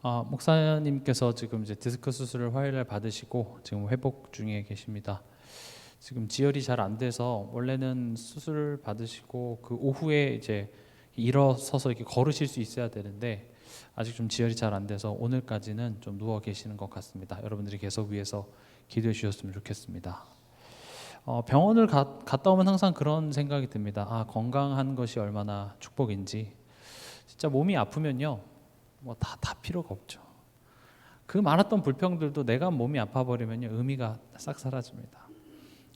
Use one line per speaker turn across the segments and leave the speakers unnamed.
목사님께서 지금 이제 디스크 수술을 화요일날 받으시고 지금 회복 중에 계십니다. 지금 지혈이 잘 안 돼서 원래는 수술 받으시고 그 오후에 이제 일어서서 이렇게 걸으실 수 있어야 되는데 아직 좀 지혈이 잘 안 돼서 오늘까지는 좀 누워 계시는 것 같습니다. 여러분들이 계속 위해서 기도해 주셨으면 좋겠습니다. 병원을 갔다 오면 항상 그런 생각이 듭니다. 건강한 것이 얼마나 축복인지. 진짜 몸이 아프면요, 뭐 다 필요가 없죠. 그 많았던 불평들도 내가 몸이 아파 버리면요, 의미가 싹 사라집니다.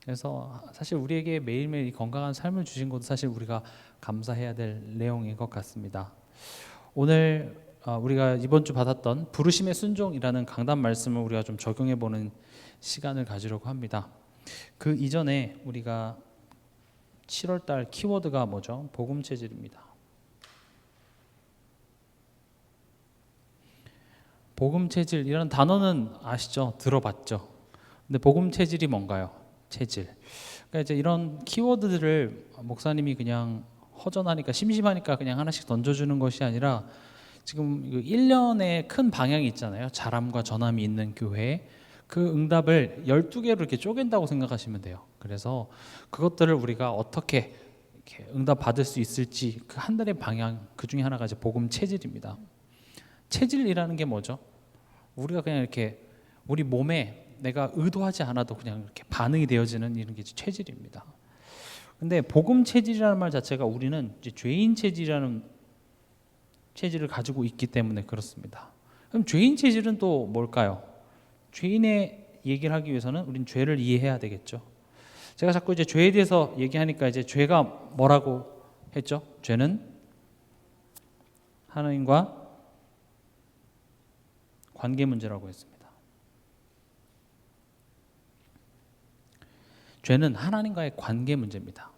그래서 사실 우리에게 매일매일 이 건강한 삶을 주신 것도 사실 우리가 감사해야 될 내용인 것 같습니다. 오늘 우리가 이번 주 받았던 부르심의 순종이라는 강단 말씀을 우리가 좀 적용해 보는 시간을 가지려고 합니다. 그 이전에 우리가 7월달 키워드가 뭐죠? 복음 체질입니다. 복음 체질이라는 단어는 아시죠? 들어봤죠? 근데 복음 체질이 뭔가요? 체질. 그러니까 이제 이런 키워드들을 목사님이 그냥 허전하니까 심심하니까 그냥 하나씩 던져주는 것이 아니라 지금 1년의 큰 방향이 있잖아요. 자람과 전함이 있는 교회. 그 응답을 12개로 이렇게 쪼갠다고 생각하시면 돼요. 그래서 그것들을 우리가 어떻게 이렇게 응답 받을 수 있을지 그 한 달의 방향, 그 중에 하나가 이제 복음 체질입니다. 체질이라는 게 뭐죠? 우리가 그냥 이렇게 우리 몸에 내가 의도하지 않아도 그냥 이렇게 반응이 되어지는 이런 게 체질입니다. 근데 복음 체질이라는 말 자체가 우리는 이제 죄인 체질이라는 체질을 가지고 있기 때문에 그렇습니다. 그럼 죄인 체질은 또 뭘까요? 죄인의 얘기를 하기 위해서는 우린 죄를 이해해야 되겠죠. 제가 자꾸 이제 죄에 대해서 얘기하니까 이제 죄가 뭐라고 했죠? 죄는 하나님과 관계 문제라고 했습니다. 죄는 하나님과의 관계 문제입니다.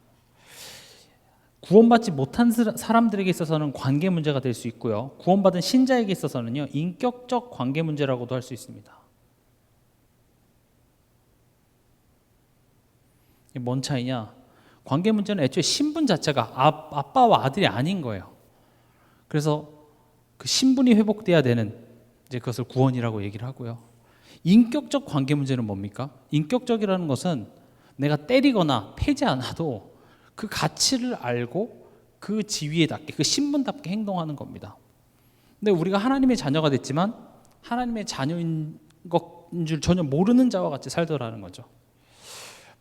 구원받지 못한 사람들에게 있어서는 관계 문제가 될 수 있고요. 구원받은 신자에게 있어서는요, 인격적 관계 문제라고도 할 수 있습니다. 이게 뭔 차이냐? 관계 문제는 애초에 신분 자체가 아빠와 아들이 아닌 거예요. 그래서 그 신분이 회복돼야 되는 이제 그것을 구원이라고 얘기를 하고요. 인격적 관계 문제는 뭡니까? 인격적이라는 것은 내가 때리거나 패지 않아도 그 가치를 알고 그 지위에답게 그 신분답게 행동하는 겁니다. 근데 우리가 하나님의 자녀가 됐지만 하나님의 자녀인 것인 줄 전혀 모르는 자와 같이 살더라는 거죠.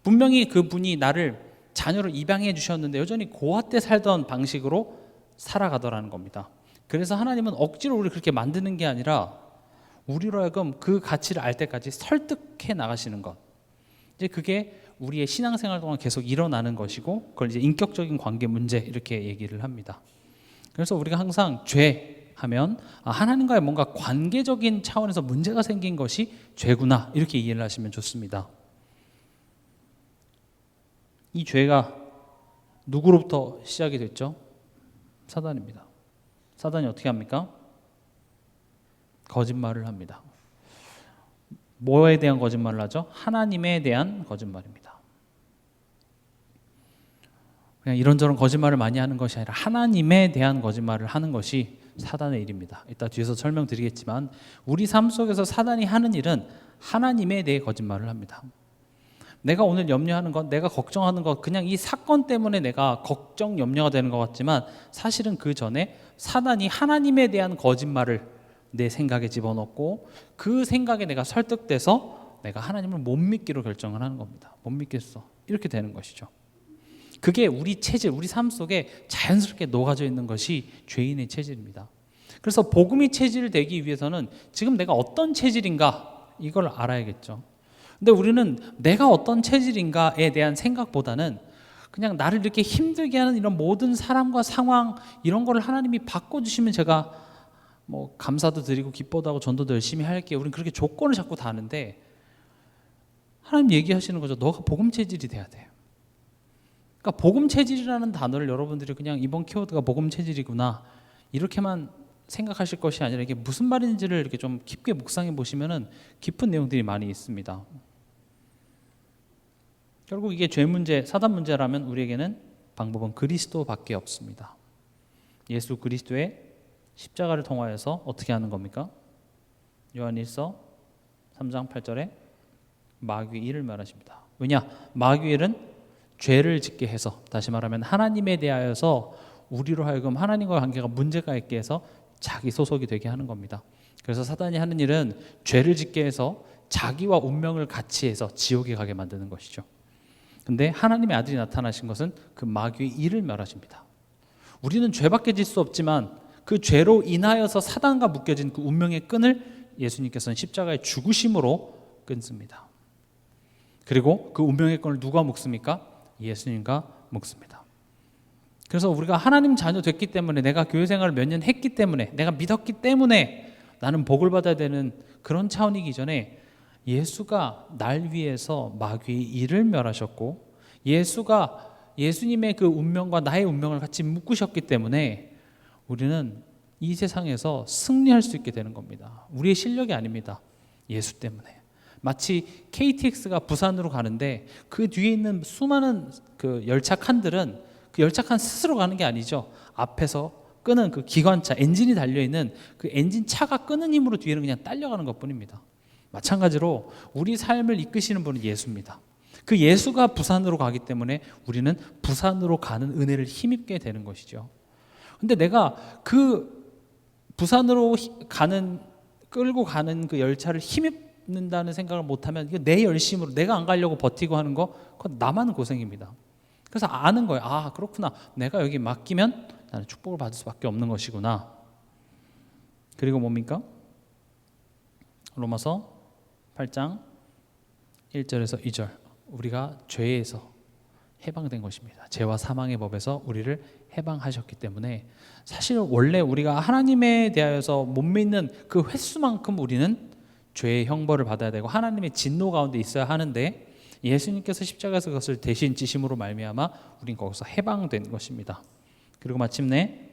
분명히 그분이 나를 자녀로 입양해 주셨는데 여전히 고아 때 살던 방식으로 살아가더라는 겁니다. 그래서 하나님은 억지로 우리를 그렇게 만드는 게 아니라 우리로 하여금 그 가치를 알 때까지 설득해 나가시는 것. 이제 그게 우리의 신앙생활 동안 계속 일어나는 것이고 그걸 이제 인격적인 관계 문제 이렇게 얘기를 합니다. 그래서 우리가 항상 죄 하면 하나님과의 뭔가 관계적인 차원에서 문제가 생긴 것이 죄구나 이렇게 이해를 하시면 좋습니다. 이 죄가 누구로부터 시작이 됐죠? 사단입니다. 사단이 어떻게 합니까? 거짓말을 합니다. 뭐에 대한 거짓말을 하죠? 하나님에 대한 거짓말입니다. 그냥 이런저런 거짓말을 많이 하는 것이 아니라 하나님에 대한 거짓말을 하는 것이 사단의 일입니다. 이따 뒤에서 설명드리겠지만 우리 삶 속에서 사단이 하는 일은 하나님에 대해 거짓말을 합니다. 내가 오늘 염려하는 것, 내가 걱정하는 것, 그냥 이 사건 때문에 내가 걱정, 염려가 되는 것 같지만 사실은 그 전에 사단이 하나님에 대한 거짓말을 내 생각에 집어넣고 그 생각에 내가 설득돼서 내가 하나님을 못 믿기로 결정을 하는 겁니다. 못 믿겠어. 이렇게 되는 것이죠. 그게 우리 체질, 우리 삶 속에 자연스럽게 녹아져 있는 것이 죄인의 체질입니다. 그래서 복음이 체질되기 위해서는 지금 내가 어떤 체질인가 이걸 알아야겠죠. 근데 우리는 내가 어떤 체질인가에 대한 생각보다는 그냥 나를 이렇게 힘들게 하는 이런 모든 사람과 상황 이런 거를 하나님이 바꿔주시면 제가 뭐 감사도 드리고 기뻐도 하고 전도도 열심히 할게요. 우리는 그렇게 조건을 자꾸 다는데 하나님 얘기하시는 거죠. 너가 복음 체질이 돼야 돼. 그러니까 복음 체질이라는 단어를 여러분들이 그냥 이번 키워드가 복음 체질이구나 이렇게만 생각하실 것이 아니라 이게 무슨 말인지를 이렇게 좀 깊게 묵상해 보시면은 깊은 내용들이 많이 있습니다. 결국 이게 죄 문제, 사단 문제라면 우리에게는 방법은 그리스도밖에 없습니다. 예수 그리스도의 십자가를 통하여서 어떻게 하는 겁니까? 요한일서 3장 8절에 마귀의 일을 말하십니다. 왜냐? 마귀의 일은 죄를 짓게 해서, 다시 말하면 하나님에 대하여서 우리로 하여금 하나님과 관계가 문제가 있게 해서 자기 소속이 되게 하는 겁니다. 그래서 사단이 하는 일은 죄를 짓게 해서 자기와 운명을 같이 해서 지옥에 가게 만드는 것이죠. 근데 하나님의 아들이 나타나신 것은 그 마귀의 일을 멸하십니다. 우리는 죄밖에 질 수 없지만 그 죄로 인하여서 사단과 묶여진 그 운명의 끈을 예수님께서는 십자가의 죽으심으로 끊습니다. 그리고 그 운명의 끈을 누가 묶습니까? 예수님과 묶습니다. 그래서 우리가 하나님 자녀 됐기 때문에, 내가 교회 생활을 몇 년 했기 때문에, 내가 믿었기 때문에 나는 복을 받아야 되는 그런 차원이기 전에 예수가 날 위해서 마귀의 일을 멸하셨고, 예수님의 그 운명과 나의 운명을 같이 묶으셨기 때문에 우리는 이 세상에서 승리할 수 있게 되는 겁니다. 우리의 실력이 아닙니다. 예수 때문에. 마치 KTX가 부산으로 가는데 그 뒤에 있는 수많은 그 열차 칸들은 그 열차 칸 스스로 가는 게 아니죠. 앞에서 끄는 그 기관차, 엔진이 달려있는 그 엔진 차가 끄는 힘으로 뒤에는 그냥 딸려가는 것뿐입니다. 마찬가지로 우리 삶을 이끄시는 분은 예수입니다. 그 예수가 부산으로 가기 때문에 우리는 부산으로 가는 은혜를 힘입게 되는 것이죠. 근데 내가 그 부산으로 끌고 가는 그 열차를 힘입는다는 생각을 못하면, 이거 내 열심으로 내가 안 가려고 버티고 하는 거, 그건 나만 고생입니다. 그래서 아는 거예요. 아, 그렇구나. 내가 여기 맡기면 나는 축복을 받을 수밖에 없는 것이구나. 그리고 뭡니까? 로마서 8장 1절에서 2절. 우리가 죄에서 해방된 것입니다. 죄와 사망의 법에서 우리를 해방하셨기 때문에, 사실 원래 우리가 하나님에 대하여서 못 믿는 그 횟수만큼 우리는 죄의 형벌을 받아야 되고 하나님의 진노 가운데 있어야 하는데, 예수님께서 십자가에서 그것을 대신 지심으로 말미암아 우린 거기서 해방된 것입니다. 그리고 마침내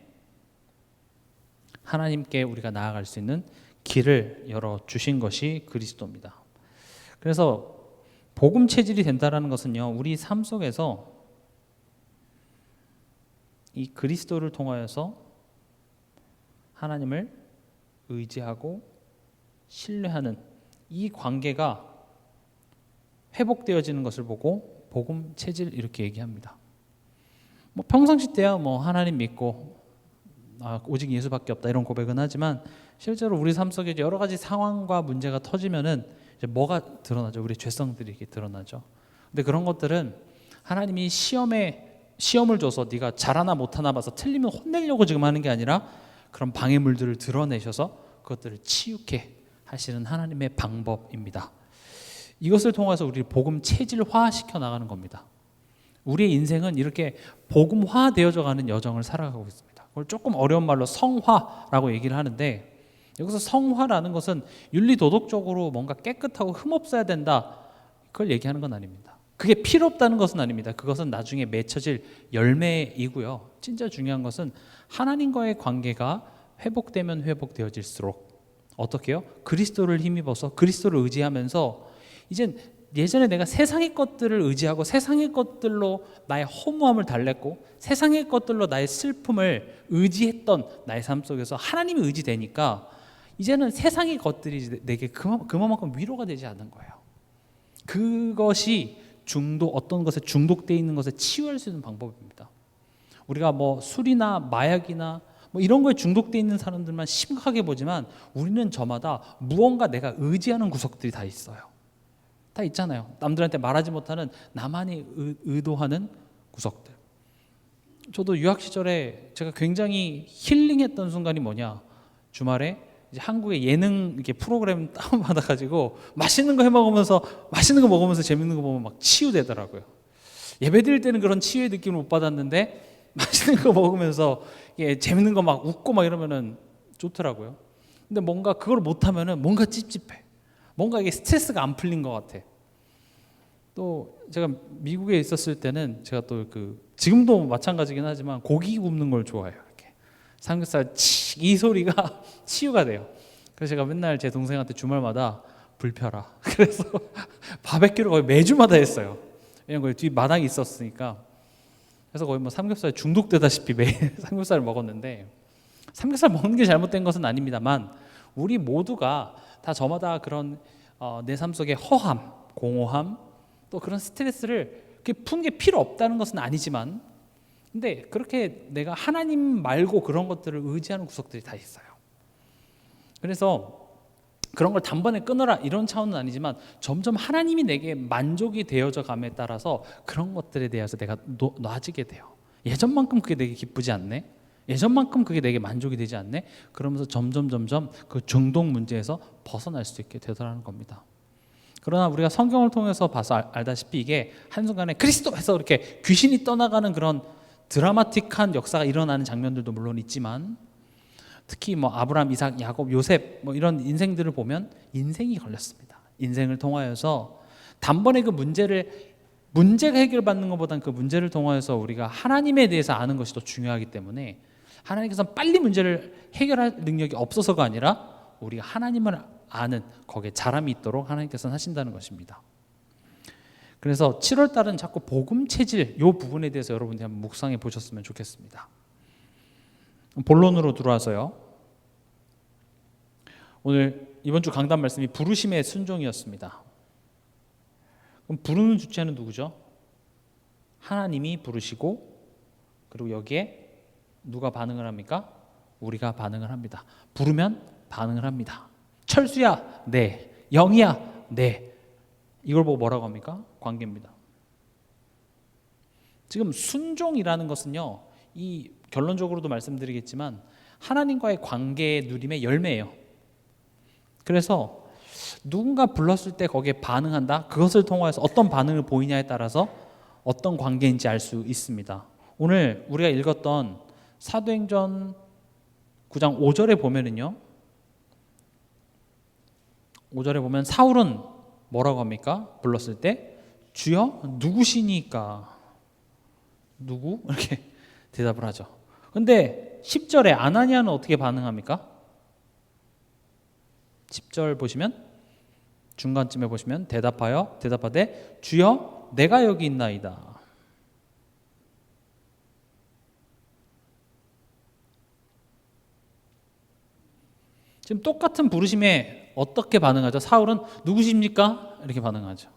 하나님께 우리가 나아갈 수 있는 길을 열어주신 것이 그리스도입니다. 그래서 복음 체질이 된다는 것은요, 우리 삶 속에서 이 그리스도를 통하여서 하나님을 의지하고 신뢰하는 이 관계가 회복되어지는 것을 보고 복음 체질 이렇게 얘기합니다. 뭐 평상시 때야 뭐 하나님 믿고 오직 예수밖에 없다 이런 고백은 하지만, 실제로 우리 삶 속에 여러 가지 상황과 문제가 터지면은 이제 뭐가 드러나죠? 우리 죄성들이 이렇게 드러나죠. 근데 그런 것들은 하나님이 시험을 줘서 네가 잘하나 못하나 봐서 틀리면 혼내려고 지금 하는 게 아니라, 그런 방해물들을 드러내셔서 그것들을 치유케 하시는 하나님의 방법입니다. 이것을 통해서 우리 복음 체질화시켜 나가는 겁니다. 우리의 인생은 이렇게 복음화 되어져 가는 여정을 살아가고 있습니다. 그걸 조금 어려운 말로 성화라고 얘기를 하는데, 여기서 성화라는 것은 윤리도덕적으로 뭔가 깨끗하고 흠없어야 된다, 그걸 얘기하는 건 아닙니다. 그게 필요 없다는 것은 아닙니다. 그것은 나중에 맺혀질 열매이고요. 진짜 중요한 것은 하나님과의 관계가 회복되면 회복되어질수록 어떻게 해요? 그리스도를 힘입어서 그리스도를 의지하면서, 이젠 예전에 내가 세상의 것들을 의지하고 세상의 것들로 나의 허무함을 달랬고 세상의 것들로 나의 슬픔을 의지했던 나의 삶 속에서 하나님이 의지되니까, 이제는 세상의 것들이 내게 그만큼 위로가 되지 않는 거예요. 그것이 어떤 것에 중독되어 있는 것에 치유할 수 있는 방법입니다. 우리가 뭐 술이나 마약이나 뭐 이런 거에 중독되어 있는 사람들만 심각하게 보지만, 우리는 저마다 무언가 내가 의지하는 구석들이 다 있어요. 다 있잖아요. 남들한테 말하지 못하는 나만이 의도하는 구석들. 저도 유학 시절에 제가 굉장히 힐링했던 순간이 뭐냐, 주말에 이제 한국의 예능 이렇게 프로그램 다운받아가지고 맛있는 거 먹으면서 재밌는 거 보면 막 치유되더라고요. 예배 드릴 때는 그런 치유의 느낌을 못 받았는데, 맛있는 거 먹으면서 재밌는 거 막 웃고 막 이러면은 좋더라고요. 근데 뭔가 그걸 못하면은 뭔가 찝찝해. 뭔가 이게 스트레스가 안 풀린 것 같아. 또 제가 미국에 있었을 때는 제가 또 지금도 마찬가지긴 하지만 고기 굽는 걸 좋아해요. 이렇게 삼겹살 이 소리가 치유가 돼요. 그래서 제가 맨날 제 동생한테 주말마다 불 펴라. 그래서 바베큐를 거의 매주마다 했어요. 왜냐면 거기 뒤 마당이 있었으니까. 그래서 거의 뭐 삼겹살 중독되다시피 매일 삼겹살을 먹었는데, 삼겹살 먹는 게 잘못된 것은 아닙니다만, 우리 모두가 다 저마다 그런 내 삶 속의 허함, 공허함, 또 그런 스트레스를 푸는 게 필요 없다는 것은 아니지만, 근데 그렇게 내가 하나님 말고 그런 것들을 의지하는 구석들이 다 있어요. 그래서 그런 걸 단번에 끊어라 이런 차원은 아니지만, 점점 하나님이 내게 만족이 되어져 감에 따라서 그런 것들에 대해서 내가 놔지게 돼요. 예전만큼 그게 내게 기쁘지 않네, 예전만큼 그게 내게 만족이 되지 않네, 그러면서 점점 그 중독 문제에서 벗어날 수 있게 되더라는 겁니다. 그러나 우리가 성경을 통해서 봐서 알다시피 이게 한순간에 그리스도 해서 이렇게 귀신이 떠나가는 그런 드라마틱한 역사가 일어나는 장면들도 물론 있지만, 특히 아브라함, 이삭, 야곱, 요셉 이런 인생들을 보면 인생이 걸렸습니다. 인생을 통하여서 단번에 그 문제가 해결받는 것보다는 그 문제를 통하여서 우리가 하나님에 대해서 아는 것이 더 중요하기 때문에, 하나님께서 빨리 문제를 해결할 능력이 없어서가 아니라 우리가 하나님을 아는 거기에 자람이 있도록 하나님께서는 하신다는 것입니다. 그래서 7월 달은 자꾸 복음 체질 이 부분에 대해서 여러분들이 한번 묵상해 보셨으면 좋겠습니다. 본론으로 들어와서요. 오늘 이번 주 강단 말씀이 부르심의 순종이었습니다. 그럼 부르는 주체는 누구죠? 하나님이 부르시고, 그리고 여기에 누가 반응을 합니까? 우리가 반응을 합니다. 부르면 반응을 합니다. 철수야, 네. 영이야, 네. 이걸 보고 뭐라고 합니까? 관계입니다. 지금 순종이라는 것은요, 이 결론적으로도 말씀드리겠지만 하나님과의 관계의 누림의 열매예요. 그래서 누군가 불렀을 때 거기에 반응한다, 그것을 통해서 어떤 반응을 보이냐에 따라서 어떤 관계인지 알 수 있습니다. 오늘 우리가 읽었던 사도행전 9장 5절에 보면은요, 5절에 보면 사울은 뭐라고 합니까? 불렀을 때 주여 누구시니까? 누구? 이렇게 대답을 하죠. 근데 10절에 아나니아는 어떻게 반응합니까? 10절 보시면, 중간쯤에 보시면 대답하되 주여 내가 여기 있나이다. 지금 똑같은 부르심에 어떻게 반응하죠? 사울은 누구십니까? 이렇게 반응하죠.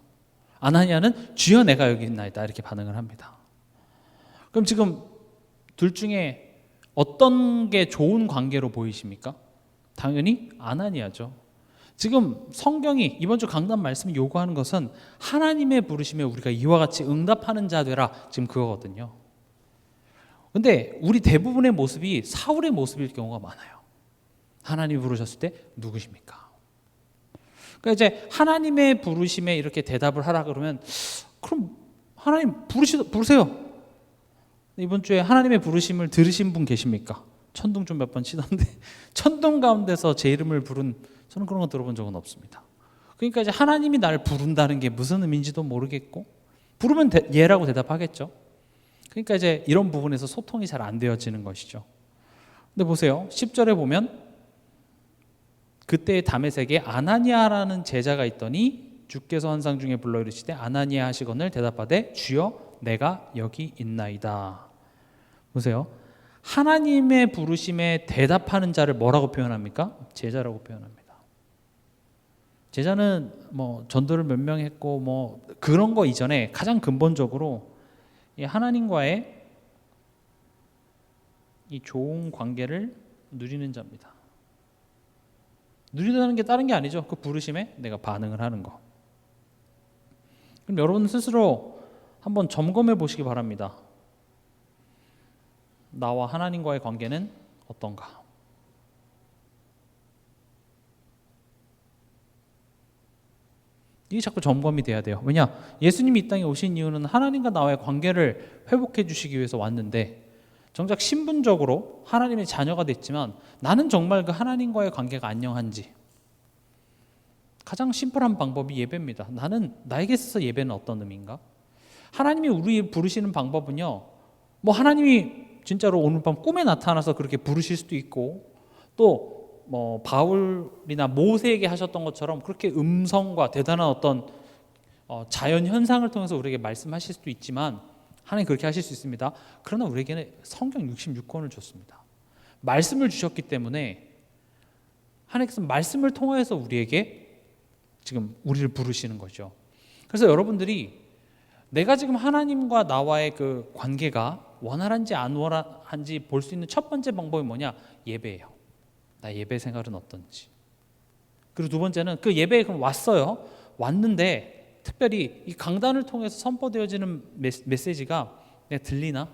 아나니아는 주여 내가 여기 있나이다 이렇게 반응을 합니다. 그럼 지금 둘 중에 어떤 게 좋은 관계로 보이십니까? 당연히 아나니아죠. 지금 성경이 이번 주 강단 말씀이 요구하는 것은 하나님의 부르심에 우리가 이와 같이 응답하는 자 되라, 지금 그거거든요. 근데 우리 대부분의 모습이 사울의 모습일 경우가 많아요. 하나님이 부르셨을 때 누구십니까? 그러니까 이제 하나님의 부르심에 이렇게 대답을 하라 그러면, 그럼 하나님 부르세요. 이번 주에 하나님의 부르심을 들으신 분 계십니까? 천둥 좀 몇 번 치던데 천둥 가운데서 제 이름을 부른, 저는 그런 거 들어본 적은 없습니다. 그러니까 이제 하나님이 나를 부른다는 게 무슨 의미인지도 모르겠고, 부르면 예라고 대답하겠죠. 그러니까 이제 이런 부분에서 소통이 잘 안 되어지는 것이죠. 근데 보세요, 10절에 보면 그때 다메섹에 아나니아라는 제자가 있더니 주께서 환상 중에 불러 이르시되 아나니아 하시거늘 대답하되 주여 내가 여기 있나이다. 보세요, 하나님의 부르심에 대답하는 자를 뭐라고 표현합니까? 제자라고 표현합니다. 제자는 전도를 몇 명 했고 그런 거 이전에 가장 근본적으로 이 하나님과의 이 좋은 관계를 누리는 자입니다. 누리다는 게 다른 게 아니죠. 그 부르심에 내가 반응을 하는 거. 그럼 여러분 스스로 한번 점검해 보시기 바랍니다. 나와 하나님과의 관계는 어떤가? 이게 자꾸 점검이 돼야 돼요. 왜냐? 예수님이 이 땅에 오신 이유는 하나님과 나와의 관계를 회복해 주시기 위해서 왔는데, 정작 신분적으로 하나님의 자녀가 됐지만 나는 정말 그 하나님과의 관계가 안녕한지, 가장 심플한 방법이 예배입니다. 나는 나에게 있어서 예배는 어떤 의미인가? 하나님이 우리 부르시는 방법은요, 하나님이 진짜로 오늘 밤 꿈에 나타나서 그렇게 부르실 수도 있고, 또 바울이나 모세에게 하셨던 것처럼 그렇게 음성과 대단한 어떤 자연 현상을 통해서 우리에게 말씀하실 수도 있지만, 하나님 그렇게 하실 수 있습니다. 그러나 우리에게는 성경 66권을 줬습니다. 말씀을 주셨기 때문에 하나님께서 말씀을 통해서 우리에게 지금 우리를 부르시는 거죠. 그래서 여러분들이 내가 지금 하나님과 나와의 그 관계가 원활한지 안 원활한지 볼 수 있는 첫 번째 방법이 뭐냐? 예배예요. 나 예배 생활은 어떤지. 그리고 두 번째는 그 예배에 그럼 왔어요. 왔는데 특별히 이 강단을 통해서 선포되어지는 메시지가 내가 들리나?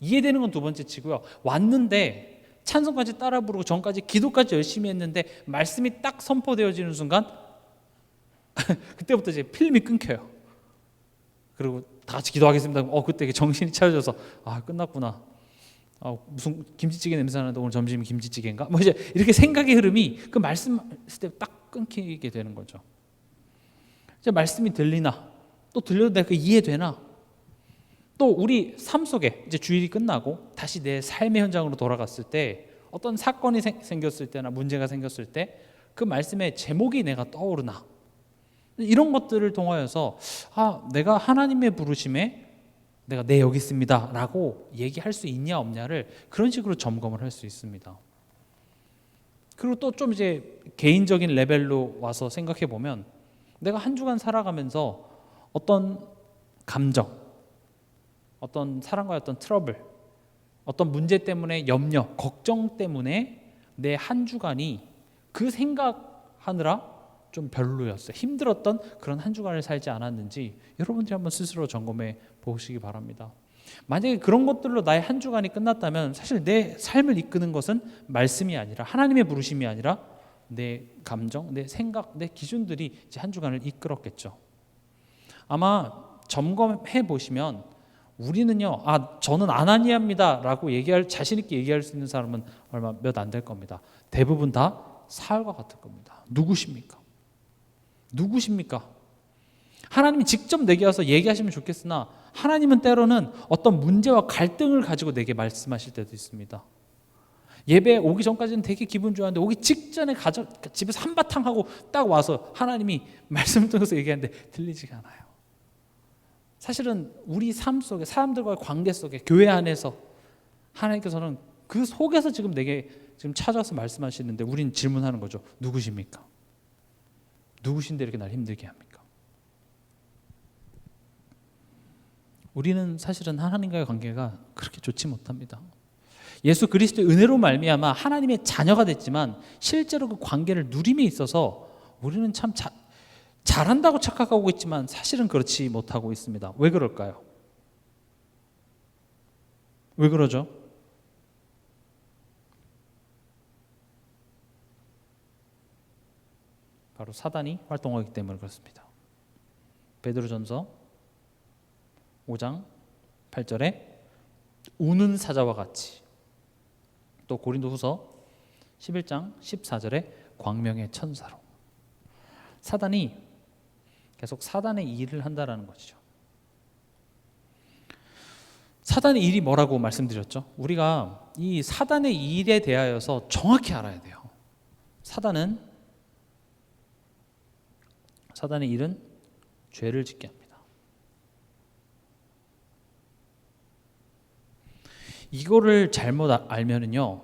이해되는 건 두 번째 치고요. 왔는데 찬송까지 따라 부르고 전까지 기도까지 열심히 했는데 말씀이 딱 선포되어지는 순간 그때부터 이제 필름이 끊겨요. 그리고 다 같이 기도하겠습니다. 그때 정신이 차려져서 끝났구나. 무슨 김치찌개 냄새 나는데 오늘 점심이 김치찌개인가? 뭐 이제 이렇게 생각의 흐름이 그 말씀 했을 때 딱 끊기게 되는 거죠. 이제 말씀이 들리나? 또 들려도 내가 그 이해되나? 또 우리 삶 속에 이제 주일이 끝나고 다시 내 삶의 현장으로 돌아갔을 때 어떤 사건이 생겼을 때나 문제가 생겼을 때 그 말씀의 제목이 내가 떠오르나? 이런 것들을 통하여서 내가 하나님의 부르심에 내가 여기 있습니다 라고 얘기할 수 있냐 없냐를 그런 식으로 점검을 할 수 있습니다. 그리고 또 좀 이제 개인적인 레벨로 와서 생각해 보면 내가 한 주간 살아가면서 어떤 감정, 어떤 사람과의 어떤 트러블, 어떤 문제 때문에 염려, 걱정 때문에 내 한 주간이 그 생각하느라 좀 별로였어요. 힘들었던 그런 한 주간을 살지 않았는지 여러분들이 한번 스스로 점검해 보시기 바랍니다. 만약에 그런 것들로 나의 한 주간이 끝났다면 사실 내 삶을 이끄는 것은 말씀이 아니라 하나님의 부르심이 아니라 내 감정, 내 생각, 내 기준들이 이제 한 주간을 이끌었겠죠. 아마 점검해 보시면 우리는요, 저는 아나니아입니다라고 자신 있게 얘기할 수 있는 사람은 얼마 몇 안 될 겁니다. 대부분 다 사울과 같을 겁니다. 누구십니까? 하나님이 직접 내게 와서 얘기하시면 좋겠으나 하나님은 때로는 어떤 문제와 갈등을 가지고 내게 말씀하실 때도 있습니다. 예배 오기 전까지는 되게 기분 좋았는데 오기 직전에 집에서 한바탕 하고 딱 와서 하나님이 말씀을 통해서 얘기하는데 들리지가 않아요. 사실은 우리 삶 속에 사람들과의 관계 속에 교회 안에서 하나님께서는 그 속에서 지금 내게 지금 찾아서 말씀하시는데 우리는 질문하는 거죠. 누구십니까? 누구신데 이렇게 날 힘들게 합니까? 우리는 사실은 하나님과의 관계가 그렇게 좋지 못합니다. 예수 그리스도의 은혜로 말미암아 하나님의 자녀가 됐지만 실제로 그 관계를 누림에 있어서 우리는 참 잘한다고 착각하고 있지만 사실은 그렇지 못하고 있습니다. 왜 그럴까요? 왜 그러죠? 바로 사단이 활동하기 때문에 그렇습니다. 베드로전서 5장 8절에 우는 사자와 같이, 또 고린도후서 11장 14절에 광명의 천사로, 사단이 계속 사단의 일을 한다라는 것이죠. 사단의 일이 뭐라고 말씀드렸죠? 우리가 이 사단의 일에 대하여서 정확히 알아야 돼요. 사단의 일은 죄를 짓게 합니다. 이거를 잘못 알면은요,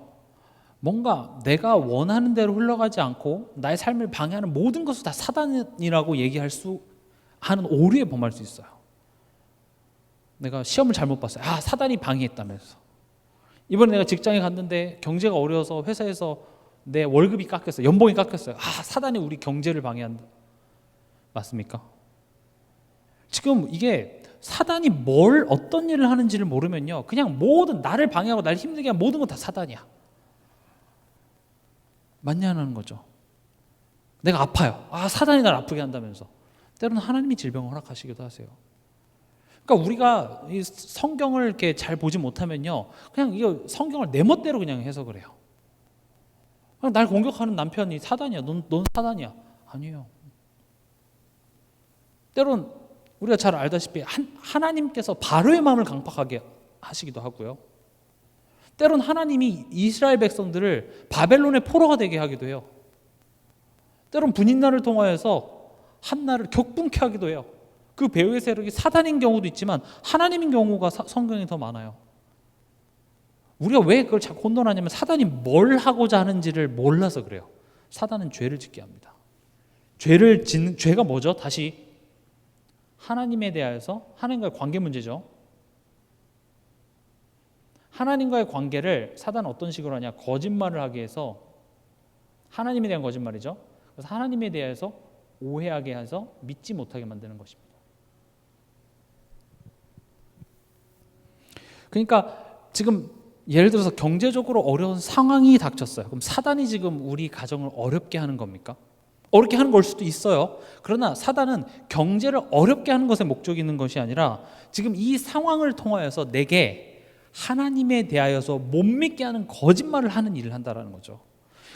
뭔가 내가 원하는 대로 흘러가지 않고 나의 삶을 방해하는 모든 것을 다 사단이라고 얘기할 수 하는 오류에 범할 수 있어요. 내가 시험을 잘못 봤어요. 사단이 방해했다면서. 이번에 내가 직장에 갔는데 경제가 어려워서 회사에서 내 월급이 깎였어요. 연봉이 깎였어요. 사단이 우리 경제를 방해한다. 맞습니까? 지금 이게 사단이 어떤 일을 하는지를 모르면요, 그냥 모든 나를 방해하고 나를 힘들게 하는 모든 건 다 사단이야. 맞냐는 거죠. 내가 아파요. 사단이 날 아프게 한다면서. 때로는 하나님이 질병을 허락하시기도 하세요. 그러니까 우리가 이 성경을 이렇게 잘 보지 못하면요, 그냥 이거 성경을 내 멋대로 그냥 해석을 해요. 그냥 날 공격하는 남편이 사단이야. 넌 사단이야. 아니에요. 때론 우리가 잘 알다시피 하나님께서 바로의 마음을 강팍하게 하시기도 하고요. 때론 하나님이 이스라엘 백성들을 바벨론의 포로가 되게 하기도 해요. 때론 분인날을 통하여서 한나를 격분케 하기도 해요. 그 배후의 세력이 사단인 경우도 있지만 하나님인 경우가 성경에 더 많아요. 우리가 왜 그걸 자꾸 혼돈하냐면 사단이 뭘 하고자 하는지를 몰라서 그래요. 사단은 죄를 짓게 합니다. 죄가 뭐죠? 다시 하나님에 대하여서 하나님과의 관계 문제죠. 하나님과의 관계를 사단은 어떤 식으로 하냐? 거짓말을 하게 해서, 하나님에 대한 거짓말이죠. 그래서 하나님에 대해서 오해하게 해서 믿지 못하게 만드는 것입니다. 그러니까 지금 예를 들어서 경제적으로 어려운 상황이 닥쳤어요. 그럼 사단이 지금 우리 가정을 어렵게 하는 겁니까? 어렵게 하는 걸 수도 있어요. 그러나 사단은 경제를 어렵게 하는 것에 목적이 있는 것이 아니라 지금 이 상황을 통하여서 내게 하나님에 대하여서 못 믿게 하는 거짓말을 하는 일을 한다는 거죠.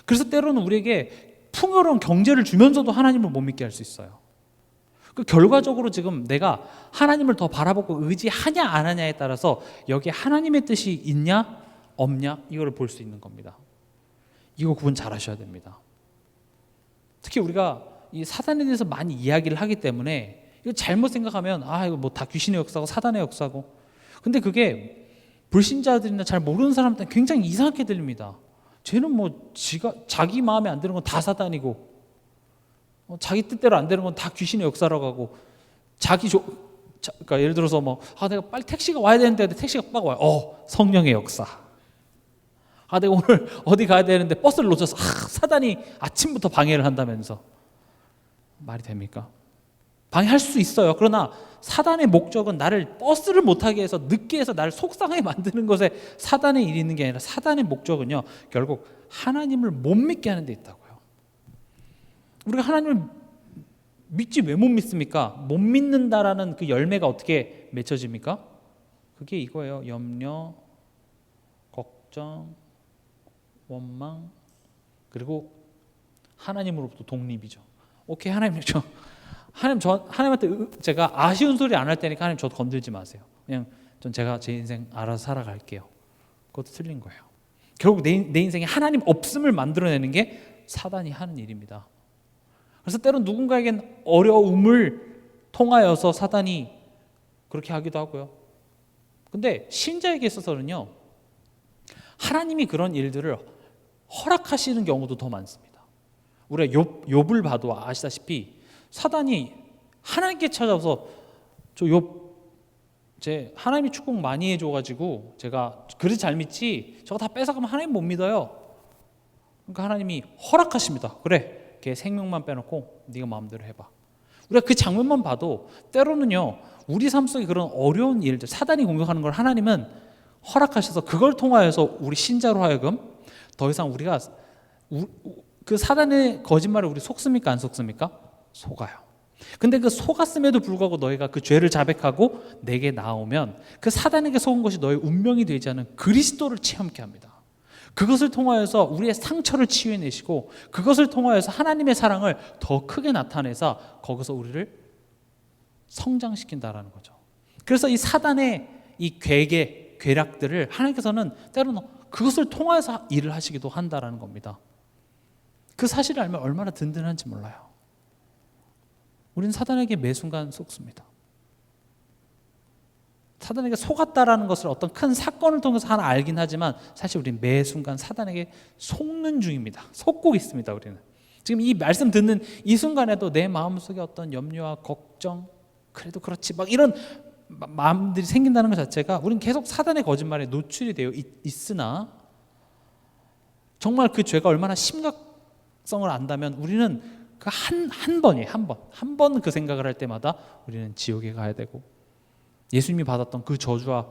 그래서 때로는 우리에게 풍요로운 경제를 주면서도 하나님을 못 믿게 할 수 있어요. 그 결과적으로 지금 내가 하나님을 더 바라보고 의지하냐 안 하냐에 따라서 여기에 하나님의 뜻이 있냐 없냐 이걸 볼 수 있는 겁니다. 이거 구분 잘 하셔야 됩니다. 특히 우리가 이 사단에 대해서 많이 이야기를 하기 때문에 이거 잘못 생각하면 이거 뭐 다 귀신의 역사고 사단의 역사고, 근데 그게 불신자들이나 잘 모르는 사람한테는 굉장히 이상하게 들립니다. 쟤는 뭐 자기 마음에 안 드는 건 다 사단이고, 자기 뜻대로 안 되는 건 다 귀신의 역사라고 하고, 그러니까 예를 들어서 내가 빨리 택시가 와야 되는데 택시가 빡 와요. 성령의 역사. 내가 오늘 어디 가야 되는데 버스를 놓쳐서 사단이 아침부터 방해를 한다면서. 말이 됩니까? 방해할 수 있어요. 그러나 사단의 목적은 나를 버스를 못 타게 해서 늦게 해서 나를 속상하게 만드는 것에 사단의 일이 있는 게 아니라, 사단의 목적은요 결국 하나님을 못 믿게 하는 데 있다고요. 우리가 하나님을 믿지 왜 못 믿습니까? 못 믿는다라는 그 열매가 어떻게 맺혀집니까? 그게 이거예요. 염려, 걱정, 원망, 그리고 하나님으로부터 독립이죠. 오케이, 하나님한테 제가 아쉬운 소리 안 할 테니까 하나님 저도 건들지 마세요. 그냥 제가 제 인생 알아서 살아갈게요. 그것도 틀린 거예요. 결국 내 인생에 하나님 없음을 만들어내는 게 사단이 하는 일입니다. 그래서 때론 누군가에겐 어려움을 통하여서 사단이 그렇게 하기도 하고요. 근데 신자에게 있어서는요, 하나님이 그런 일들을 허락하시는 경우도 더 많습니다. 우리가 욥을 봐도 아시다시피 사단이 하나님께 찾아와서 하나님이 축복 많이 해줘가지고 제가 그릇 잘 믿지 저거 다 뺏어가면 하나님 못 믿어요. 그러니까 하나님이 허락하십니다. 그래, 걔 생명만 빼놓고 네가 마음대로 해봐. 우리가 그 장면만 봐도 때로는요 우리 삶 속에 그런 어려운 일들, 사단이 공격하는 걸 하나님은 허락하셔서 그걸 통하여서 우리 신자로 하여금 더 이상 우리가 그 사단의 거짓말에 우리 속습니까 안 속습니까? 속아요. 근데 그 속았음에도 불구하고 너희가 그 죄를 자백하고 내게 나오면 그 사단에게 속은 것이 너의 운명이 되지 않은 그리스도를 체험케 합니다. 그것을 통하여서 우리의 상처를 치유해내시고, 그것을 통하여서 하나님의 사랑을 더 크게 나타내서 거기서 우리를 성장시킨다라는 거죠. 그래서 이 사단의 이 괴락들을 하나님께서는 때로는 그것을 통하여서 일을 하시기도 한다라는 겁니다. 그 사실을 알면 얼마나 든든한지 몰라요. 우리는 사단에게 매 순간 속습니다. 사단에게 속았다라는 것을 어떤 큰 사건을 통해서 하나 알긴 하지만 사실 우리는 매 순간 사단에게 속는 중입니다. 속고 있습니다. 우리는 지금 이 말씀 듣는 이 순간에도 내 마음속에 어떤 염려와 걱정, 그래도 그렇지 막 이런 마음들이 생긴다는 것 자체가 우리는 계속 사단의 거짓말에 노출이 되어 있으나, 정말 그 죄가 얼마나 심각성을 안다면 우리는 그 한 번 그 생각을 할 때마다 우리는 지옥에 가야 되고, 예수님이 받았던 그 저주와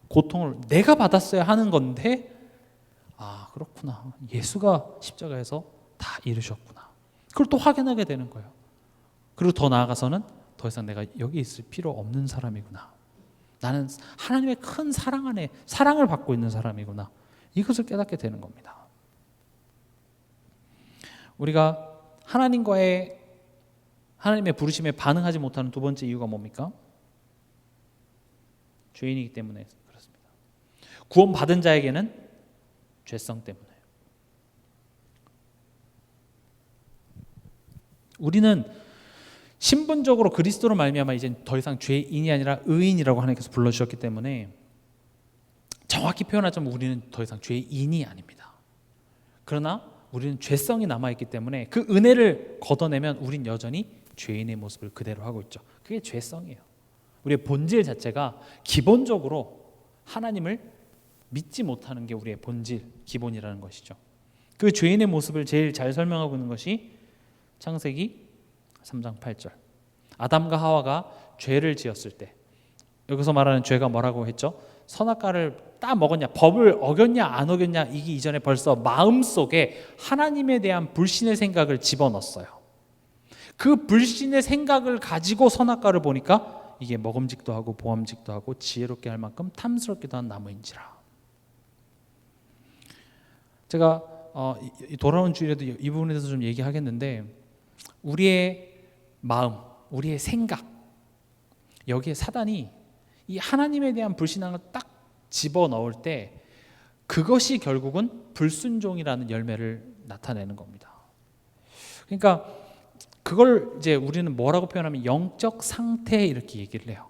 고통을 내가 받았어야 하는 건데, 그렇구나, 예수가 십자가에서 다 이루셨구나, 그걸 또 확인하게 되는 거예요. 그리고 더 나아가서는 더 이상 내가 여기 있을 필요 없는 사람이구나, 나는 하나님의 큰 사랑 안에 사랑을 받고 있는 사람이구나, 이것을 깨닫게 되는 겁니다. 우리가 하나님의 부르심에 반응하지 못하는 두 번째 이유가 뭡니까? 죄인이기 때문에 그렇습니다. 구원받은 자에게는 죄성 때문에. 우리는 신분적으로 그리스도로 말미암아 이제 더 이상 죄인이 아니라 의인이라고 하나님께서 불러주셨기 때문에, 정확히 표현하자면 우리는 더 이상 죄인이 아닙니다. 그러나 우리는 죄성이 남아있기 때문에 그 은혜를 걷어내면 우린 여전히 죄인의 모습을 그대로 하고 있죠. 그게 죄성이에요. 우리의 본질 자체가 기본적으로 하나님을 믿지 못하는 게 우리의 본질, 기본이라는 것이죠. 그 죄인의 모습을 제일 잘 설명하고 있는 것이 창세기 3장 8절. 아담과 하와가 죄를 지었을 때, 여기서 말하는 죄가 뭐라고 했죠? 선악과를 따 먹었냐, 법을 어겼냐 안 어겼냐, 이게 이전에 벌써 마음속에 하나님에 대한 불신의 생각을 집어넣었어요. 그 불신의 생각을 가지고 선악과를 보니까 이게 먹음직도 하고 보암직도 하고 지혜롭게 할 만큼 탐스럽기도 한 나무인지라. 제가 돌아온 주일에도 이 부분에 대해서 좀 얘기하겠는데, 우리의 마음, 우리의 생각, 여기에 사단이 이 하나님에 대한 불신앙을 딱 집어넣을 때 그것이 결국은 불순종이라는 열매를 나타내는 겁니다. 그러니까 그걸 이제 우리는 뭐라고 표현하면 영적 상태, 이렇게 얘기를 해요.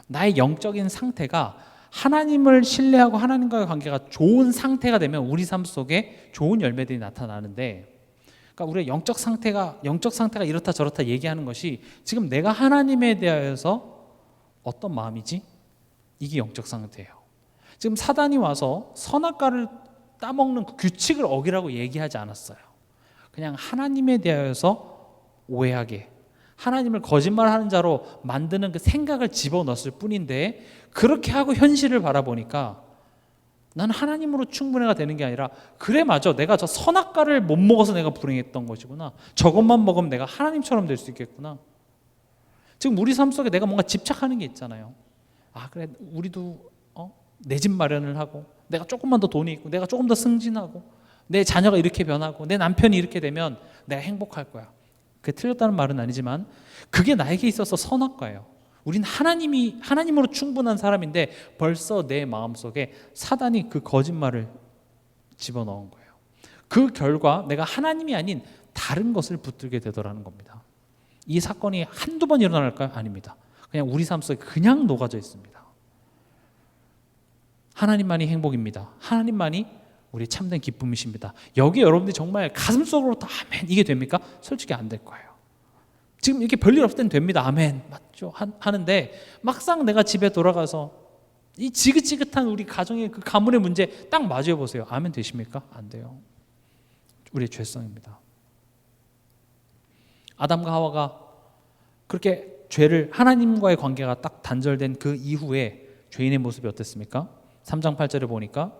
나의 영적인 상태가 하나님을 신뢰하고 하나님과의 관계가 좋은 상태가 되면 우리 삶 속에 좋은 열매들이 나타나는데, 그러니까 우리의 영적 상태가 이렇다 저렇다 얘기하는 것이 지금 내가 하나님에 대하여서 어떤 마음이지? 이게 영적 상태예요. 지금 사단이 와서 선악과를 따먹는 그 규칙을 어기라고 얘기하지 않았어요. 그냥 하나님에 대하여서 오해하게, 하나님을 거짓말하는 자로 만드는 그 생각을 집어넣었을 뿐인데, 그렇게 하고 현실을 바라보니까 나는 하나님으로 충분해가 되는 게 아니라, 그래 맞아, 내가 저 선악과를 못 먹어서 내가 불행했던 것이구나, 저것만 먹으면 내가 하나님처럼 될 수 있겠구나. 지금 우리 삶 속에 내가 뭔가 집착하는 게 있잖아요. 아 그래, 우리도 내 집 마련을 하고, 내가 조금만 더 돈이 있고, 내가 조금 더 승진하고, 내 자녀가 이렇게 변하고, 내 남편이 이렇게 되면 내가 행복할 거야. 그게 틀렸다는 말은 아니지만 그게 나에게 있어서 선악과예요. 우린 하나님으로 충분한 사람인데 벌써 내 마음속에 사단이 그 거짓말을 집어넣은 거예요. 그 결과 내가 하나님이 아닌 다른 것을 붙들게 되더라는 겁니다. 이 사건이 한두 번 일어날까요? 아닙니다. 그냥 우리 삶 속에 그냥 녹아져 있습니다. 하나님만이 행복입니다. 하나님만이 우리 참된 기쁨이십니다. 여기 여러분들이 정말 가슴속으로부터 아멘 이게 됩니까? 솔직히 안 될 거예요. 지금 이렇게 별일 없을 땐 됩니다. 아멘 맞죠? 하는데 막상 내가 집에 돌아가서 이 지긋지긋한 우리 가정의 그 가문의 문제 딱 마주해 보세요. 아멘 되십니까? 안 돼요. 우리의 죄성입니다. 아담과 하와가 그렇게 죄를, 하나님과의 관계가 딱 단절된 그 이후에 죄인의 모습이 어땠습니까? 3장 8절에 보니까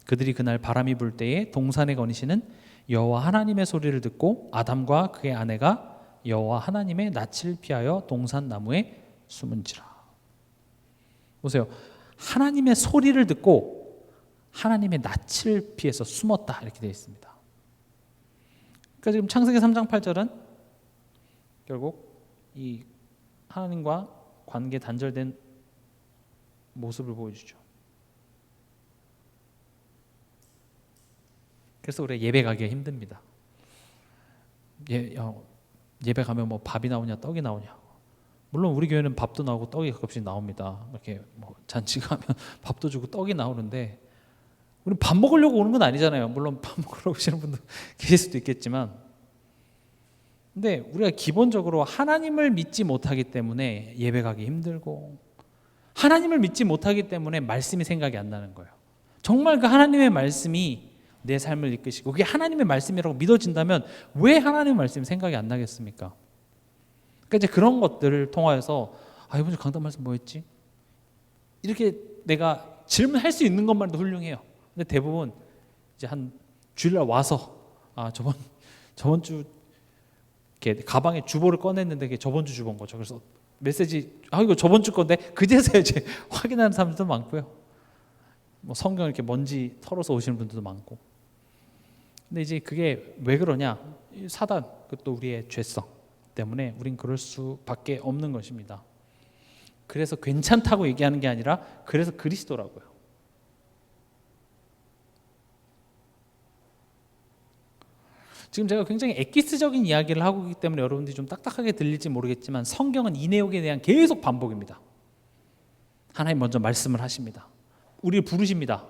그들이 그날 바람이 불 때에 동산에 거니시는 여호와 하나님의 소리를 듣고 아담과 그의 아내가 여호와 하나님의 낯을 피하여 동산 나무에 숨은지라. 보세요. 하나님의 소리를 듣고 하나님의 낯을 피해서 숨었다, 이렇게 되어 있습니다. 그러니까 지금 창세기 3장 8절은 결국 이 하나님과 관계 단절된 모습을 보여주죠. 그래서 우리가 예배 가기가 힘듭니다. 예배 가면 뭐 밥이 나오냐 떡이 나오냐. 물론 우리 교회는 밥도 나오고 떡이 가끔씩 나옵니다. 이렇게 뭐 잔치 가면 밥도 주고 떡이 나오는데 우리 밥 먹으려고 오는 건 아니잖아요. 물론 밥 먹으러 오시는 분도 계실 수도 있겠지만, 근데 우리가 기본적으로 하나님을 믿지 못하기 때문에 예배 가기 힘들고, 하나님을 믿지 못하기 때문에 말씀이 생각이 안 나는 거예요. 정말 그 하나님의 말씀이 내 삶을 이끄시고 그게 하나님의 말씀이라고 믿어진다면 왜 하나님의 말씀이 생각이 안 나겠습니까? 그러니까 이제 그런 것들을 통하여서 이번 주 강단 말씀 뭐였지? 이렇게 내가 질문할 수 있는 것만 해도 훌륭해요. 근데 대부분 이제 한 주일날 와서 저번 주 이렇게 가방에 주보를 꺼냈는데 그게 저번 주 주보인 거죠. 그래서 메시지 이거 저번 주 건데 그제서야 이제 확인하는 사람들도 많고요. 뭐 성경 이렇게 먼지 털어서 오시는 분들도 많고. 근데 이제 그게 왜 그러냐? 사단, 그것도 우리의 죄성 때문에 우린 그럴 수밖에 없는 것입니다. 그래서 괜찮다고 얘기하는 게 아니라 그래서 그리스도라고요. 지금 제가 굉장히 엑기스적인 이야기를 하고 있기 때문에 여러분들이 좀 딱딱하게 들릴지 모르겠지만 성경은 이 내용에 대한 계속 반복입니다. 하나님 먼저 말씀을 하십니다. 우리를 부르십니다.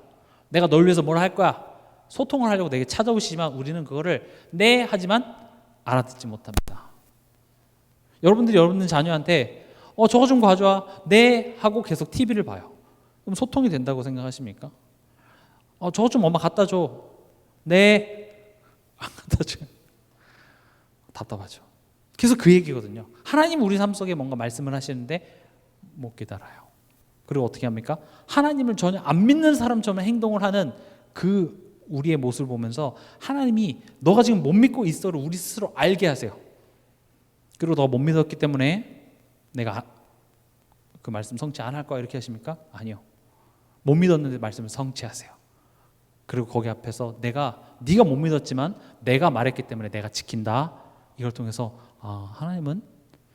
내가 널 위해서 뭘 할 거야. 소통을 하려고 내게 찾아오시지만 우리는 그거를 네 하지만 알아듣지 못합니다. 여러분들이 여러분들 자녀한테 저거 좀 가져와 네 하고 계속 TV를 봐요. 그럼 소통이 된다고 생각하십니까? 저거 좀 엄마 갖다 줘 네 안 갖다 줘요. 답답하죠. 그래서 그 얘기거든요. 하나님 우리 삶 속에 뭔가 말씀을 하시는데 못 깨달아요. 그리고 어떻게 합니까? 하나님을 전혀 안 믿는 사람처럼 행동을 하는 그 우리의 모습을 보면서 하나님이 너가 지금 못 믿고 있어를 우리 스스로 알게 하세요. 그리고 너가 못 믿었기 때문에 내가 그 말씀 성취 안 할 거야 이렇게 하십니까? 아니요. 못 믿었는데 말씀을 성취하세요. 그리고 거기 앞에서 네가 못 믿었지만 내가 말했기 때문에 내가 지킨다. 이걸 통해서 하나님은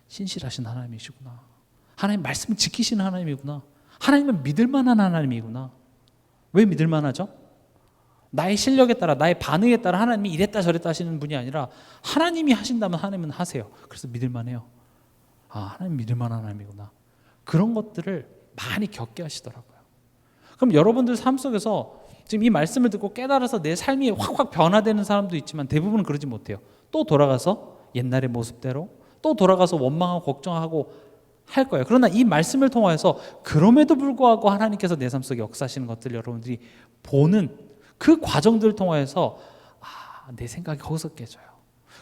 신실하신 하나님이시구나. 하나님 말씀을 지키시는 하나님이구나. 하나님은 믿을 만한 하나님이구나. 왜 믿을 만하죠? 나의 실력에 따라 나의 반응에 따라 하나님이 이랬다 저랬다 하시는 분이 아니라 하나님이 하신다면 하나님은 하세요. 그래서 믿을 만해요. 하나님 믿을 만한 하나님이구나. 그런 것들을 많이 겪게 하시더라고요. 그럼 여러분들 삶 속에서 지금 이 말씀을 듣고 깨달아서 내 삶이 확확 변화되는 사람도 있지만 대부분은 그러지 못해요. 또 돌아가서 옛날의 모습대로 또 돌아가서 원망하고 걱정하고 할 거예요. 그러나 이 말씀을 통해서 그럼에도 불구하고 하나님께서 내 삶 속에 역사하시는 것들 여러분들이 보는 그 과정들을 통해서 내 생각이 거기서 깨져요.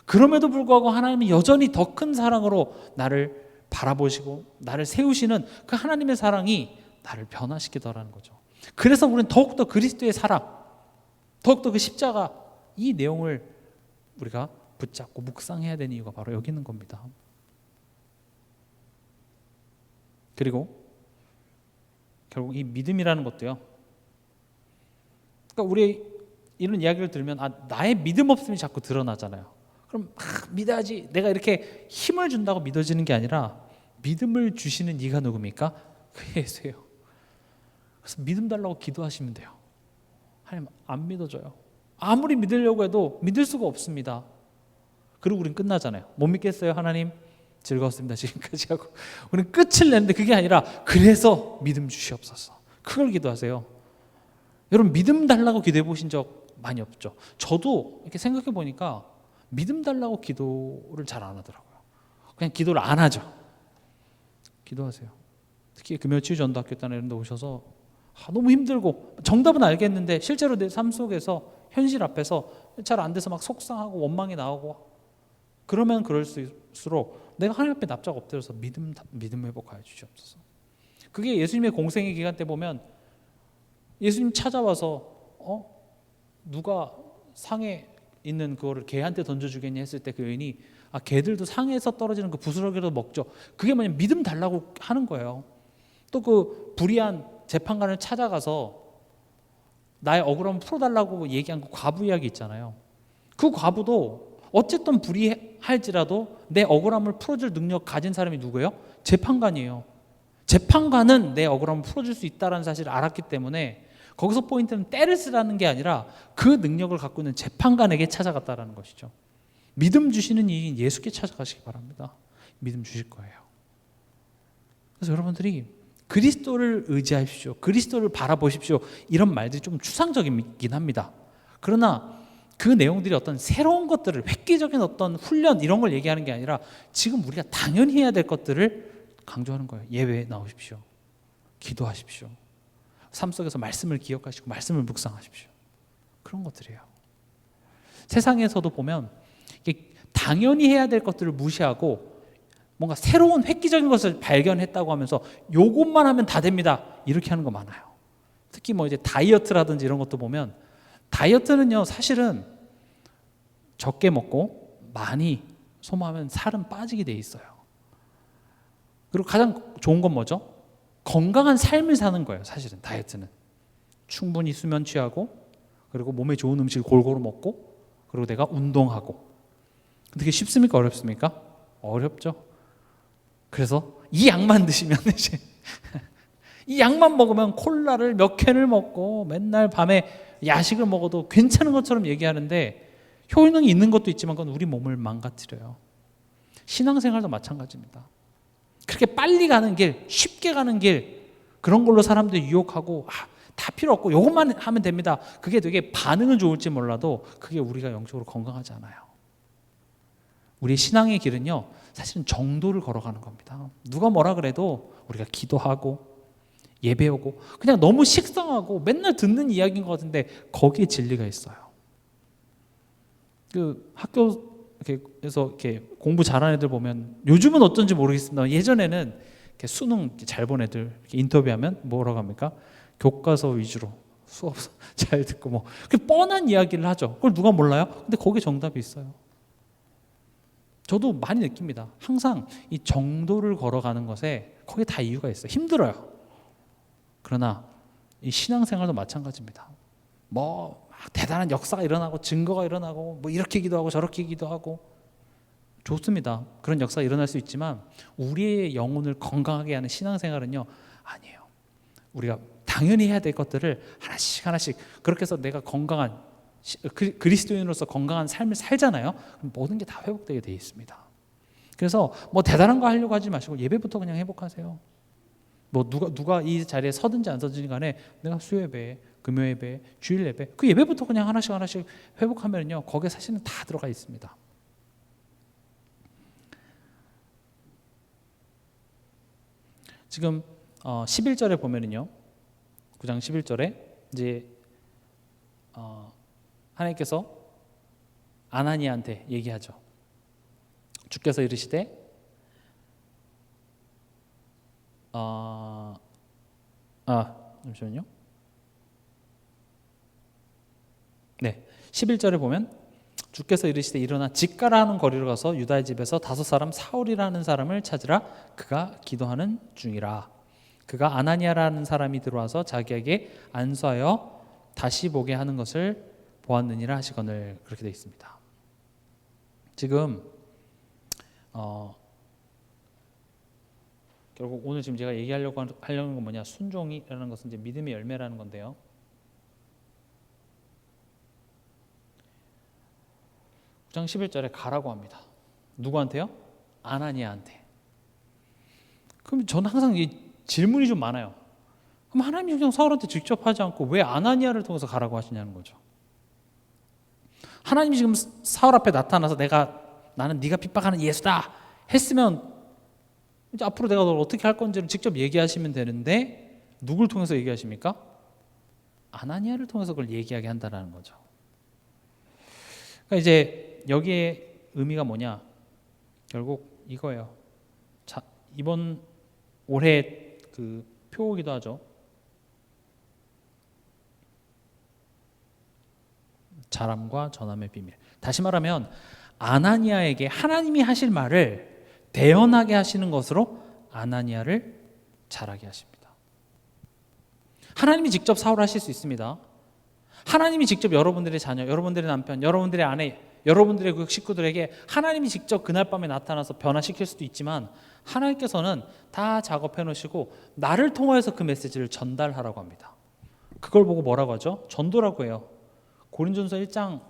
그럼에도 불구하고 하나님이 여전히 더 큰 사랑으로 나를 바라보시고 나를 세우시는 그 하나님의 사랑이 나를 변화시키더라는 거죠. 그래서 우리는 더욱더 그리스도의 사랑, 더욱더 그 십자가 이 내용을 우리가 붙잡고 묵상해야 되는 이유가 바로 여기 있는 겁니다. 그리고 결국 이 믿음이라는 것도요. 그러니까 우리 이런 이야기를 들으면 나의 믿음 없음이 자꾸 드러나잖아요. 그럼 믿어야지. 내가 이렇게 힘을 준다고 믿어지는 게 아니라 믿음을 주시는 이가 누굽니까? 그 예수예요. 그래서 믿음 달라고 기도하시면 돼요. 하나님 안 믿어져요. 아무리 믿으려고 해도 믿을 수가 없습니다. 그리고 우린 끝나잖아요. 못 믿겠어요 하나님? 즐거웠습니다 지금까지 하고 우리는 끝을 내는데 그게 아니라 그래서 믿음 주시옵소서. 그걸 기도하세요. 여러분 믿음 달라고 기도해 보신 적 많이 없죠? 저도 이렇게 생각해 보니까 믿음 달라고 기도를 잘 안 하더라고요. 그냥 기도를 안 하죠. 기도하세요. 특히 금요치유전도학교단에 이런 데 오셔서 너무 힘들고 정답은 알겠는데 실제로 내 삶 속에서 현실 앞에서 잘 안 돼서 막 속상하고 원망이 나오고 그러면 그럴수록 내가 하나님 앞에 납작 엎드려서 믿음 회복하여 주시옵소서. 그게 예수님의 공생의 기간 때 보면 예수님 찾아와서 누가 상에 있는 그거를 개한테 던져주겠냐 했을 때 그 여인이 개들도 상에서 떨어지는 그 부스러기라도 먹죠. 그게 뭐냐면 믿음 달라고 하는 거예요. 또 그 불의한 재판관을 찾아가서 나의 억울함을 풀어달라고 얘기한 그 과부 이야기 있잖아요. 그 과부도 어쨌든 불의할지라도 내 억울함을 풀어줄 능력 가진 사람이 누구예요? 재판관이에요. 재판관은 내 억울함을 풀어줄 수 있다는 사실을 알았기 때문에 거기서 포인트는 때를 쓰라는 게 아니라 그 능력을 갖고 있는 재판관에게 찾아갔다는 것이죠. 믿음 주시는 이인 예수께 찾아가시기 바랍니다. 믿음 주실 거예요. 그래서 여러분들이 그리스도를 의지하십시오. 그리스도를 바라보십시오. 이런 말들이 좀 추상적이긴 합니다. 그러나 그 내용들이 어떤 새로운 것들을 획기적인 어떤 훈련 이런 걸 얘기하는 게 아니라 지금 우리가 당연히 해야 될 것들을 강조하는 거예요. 예배에 나오십시오. 기도하십시오. 삶 속에서 말씀을 기억하시고 말씀을 묵상하십시오. 그런 것들이에요. 세상에서도 보면 당연히 해야 될 것들을 무시하고 뭔가 새로운 획기적인 것을 발견했다고 하면서 요것만 하면 다 됩니다. 이렇게 하는 거 많아요. 특히 이제 다이어트라든지 이런 것도 보면 다이어트는요 사실은 적게 먹고 많이 소모하면 살은 빠지게 돼 있어요. 그리고 가장 좋은 건 뭐죠? 건강한 삶을 사는 거예요. 사실은 다이어트는 충분히 수면 취하고 그리고 몸에 좋은 음식을 골고루 먹고 그리고 내가 운동하고. 근데 그게 쉽습니까? 어렵습니까? 어렵죠. 그래서 이 약만 드시면 이제 이 약만 먹으면 콜라를 몇 캔을 먹고 맨날 밤에 야식을 먹어도 괜찮은 것처럼 얘기하는데 효능이 있는 것도 있지만 그건 우리 몸을 망가뜨려요. 신앙생활도 마찬가지입니다. 그렇게 빨리 가는 길, 쉽게 가는 길 그런 걸로 사람들이 유혹하고 다 필요 없고 이것만 하면 됩니다. 그게 되게 반응은 좋을지 몰라도 그게 우리가 영적으로 건강하지 않아요. 우리의 신앙의 길은요, 사실은 정도를 걸어가는 겁니다. 누가 뭐라 그래도 우리가 기도하고 예배하고 그냥 너무 식상하고 맨날 듣는 이야기인 것 같은데 거기에 진리가 있어요. 그 학교에서 이렇게 공부 잘하는 애들 보면 요즘은 어떤지 모르겠습니다. 예전에는 이렇게 수능 잘 본 애들 이렇게 인터뷰하면 뭐라고 합니까? 교과서 위주로 수업 잘 듣고 뭐 뻔한 이야기를 하죠. 그걸 누가 몰라요? 근데 거기에 정답이 있어요. 저도 많이 느낍니다. 항상 이 정도를 걸어가는 것에 거기에 다 이유가 있어요. 힘들어요. 그러나 이 신앙생활도 마찬가지입니다. 뭐 막 대단한 역사가 일어나고 증거가 일어나고 뭐 이렇게 기도하고 저렇게 기도하고 좋습니다. 그런 역사가 일어날 수 있지만 우리의 영혼을 건강하게 하는 신앙생활은요, 아니에요. 우리가 당연히 해야 될 것들을 하나씩 하나씩 그렇게 해서 내가 건강한 그리스도인으로서 건강한 삶을 살잖아요. 그럼 모든 게 다 회복되게 되어 있습니다. 그래서 뭐 대단한 거 하려고 하지 마시고 예배부터 그냥 회복하세요. 뭐 누가 이 자리에 서든지 안 서든지 간에 내가 수요예배, 금요예배, 주일예배 그 예배부터 그냥 하나씩 하나씩 회복하면요 거기에 사실은 다 들어가 있습니다. 지금 11절에 보면은요 9장 11절에 이제 하나님께서 아나니아한테 얘기하죠. 주께서 이르시되 잠시만요. 네, 11절에 보면 주께서 이르시되 일어나 직가라 하는 거리로 가서 유다의 집에서 5사람 사울이라는 사람을 찾으라. 그가 기도하는 중이라. 그가 아나니아라는 사람이 들어와서 자기에게 안수하여 다시 보게 하는 것을 보았느니라 하시거늘. 그렇게 되어 있습니다. 지금 결국 오늘 지금 제가 얘기하려고 하려는 건 뭐냐? 순종이라는 것은 이제 믿음의 열매라는 건데요. 9장 11절에 가라고 합니다. 누구한테요? 아나니아한테. 그럼 저는 항상 이 질문이 좀 많아요. 그럼 하나님이 그냥 사울한테 직접 하지 않고 왜 아나니아를 통해서 가라고 하시냐는 거죠. 하나님이 지금 사울 앞에 나타나서 나는 네가 핍박하는 예수다 했으면 이제 앞으로 내가 널 어떻게 할 건지를 직접 얘기하시면 되는데 누굴 통해서 얘기하십니까? 아나니아를 통해서 그걸 얘기하게 한다는 거죠. 그러니까 이제 여기에 의미가 뭐냐? 결국 이거예요. 자, 이번 올해 그 표기도 하죠. 자람과 전함의 비밀. 다시 말하면 아나니아에게 하나님이 하실 말을 대언하게 하시는 것으로 아나니아를 자라게 하십니다. 하나님이 직접 사울을 하실 수 있습니다. 하나님이 직접 여러분들의 자녀, 여러분들의 남편, 여러분들의 아내, 여러분들의 그 식구들에게 하나님이 직접 그날 밤에 나타나서 변화시킬 수도 있지만 하나님께서는 다 작업해 놓으시고 나를 통하여서 그 메시지를 전달하라고 합니다. 그걸 보고 뭐라고 하죠? 전도라고 해요. 고린도전서 1장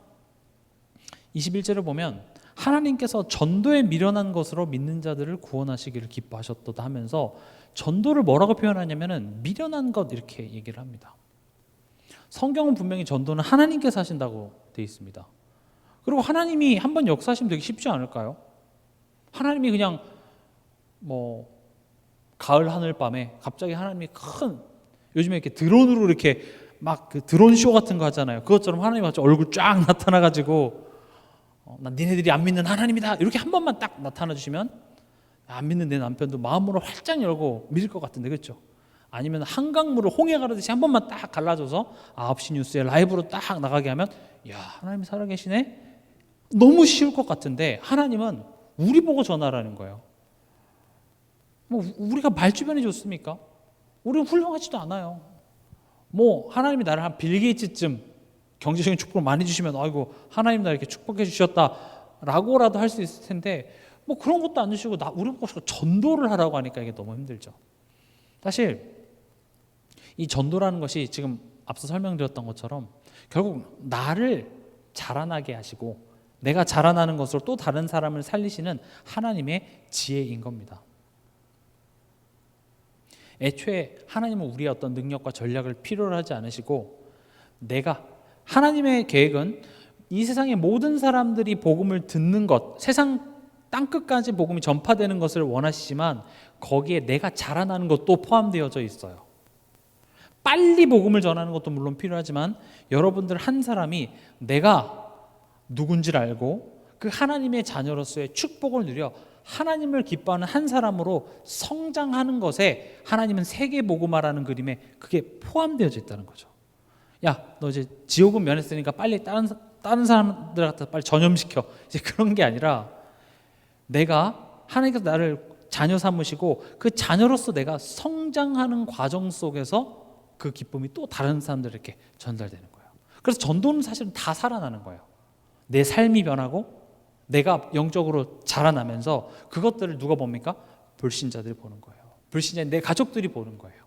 21절을 보면 하나님께서 전도에 미련한 것으로 믿는 자들을 구원하시기를 기뻐하셨도다 하면서 전도를 뭐라고 표현하냐면은 미련한 것 이렇게 얘기를 합니다. 성경은 분명히 전도는 하나님께서 하신다고 되어 있습니다. 그리고 하나님이 한번 역사하시면 되게 쉽지 않을까요? 하나님이 그냥 뭐 가을 하늘 밤에 갑자기 하나님이 요즘에 이렇게 드론으로 이렇게 막 그 드론 쇼 같은 거 하잖아요. 그것처럼 하나님이 갑자기 얼굴 쫙 나타나가지고 난 니네들이 안 믿는 하나님이다 이렇게 한 번만 딱 나타나 주시면 안 믿는 내 남편도 마음으로 활짝 열고 믿을 것 같은데 그렇죠? 아니면 한강물을 홍해 가르듯이 한 번만 딱 갈라줘서 9시 뉴스에 라이브로 딱 나가게 하면 야 하나님이 살아계시네? 너무 쉬울 것 같은데 하나님은 우리 보고 전하라는 거예요. 뭐 우리가 말주변이 좋습니까? 우리는 훌륭하지도 않아요. 뭐 하나님이 나를 한 빌 게이츠쯤 경제적인 축복을 많이 주시면 아이고 하나님 나 이렇게 축복해 주셨다라고라도 할 수 있을 텐데 뭐 그런 것도 안 주시고 우리 보고 전도를 하라고 하니까 이게 너무 힘들죠. 사실 이 전도라는 것이 지금 앞서 설명드렸던 것처럼 결국 나를 자라나게 하시고 내가 자라나는 것으로 또 다른 사람을 살리시는 하나님의 지혜인 겁니다. 애초에 하나님은 우리의 어떤 능력과 전략을 필요로 하지 않으시고 내가 하나님의 계획은 이 세상의 모든 사람들이 복음을 듣는 것, 세상 땅끝까지 복음이 전파되는 것을 원하시지만 거기에 내가 자라나는 것도 포함되어져 있어요. 빨리 복음을 전하는 것도 물론 필요하지만 여러분들 한 사람이 내가 누군지를 알고 그 하나님의 자녀로서의 축복을 누려 하나님을 기뻐하는 한 사람으로 성장하는 것에 하나님은 세계 복음화라는 그림에 그게 포함되어져 있다는 거죠. 야, 너 이제 지옥은 면했으니까 빨리 다른 사람들 갖다 빨리 전염시켜. 이제 그런 게 아니라 내가 하나님께서 나를 자녀 삼으시고 그 자녀로서 내가 성장하는 과정 속에서 그 기쁨이 또 다른 사람들에게 전달되는 거예요. 그래서 전도는 사실은 다 살아나는 거예요. 내 삶이 변하고 내가 영적으로 자라나면서 그것들을 누가 봅니까? 불신자들이 보는 거예요. 불신자인 내 가족들이 보는 거예요.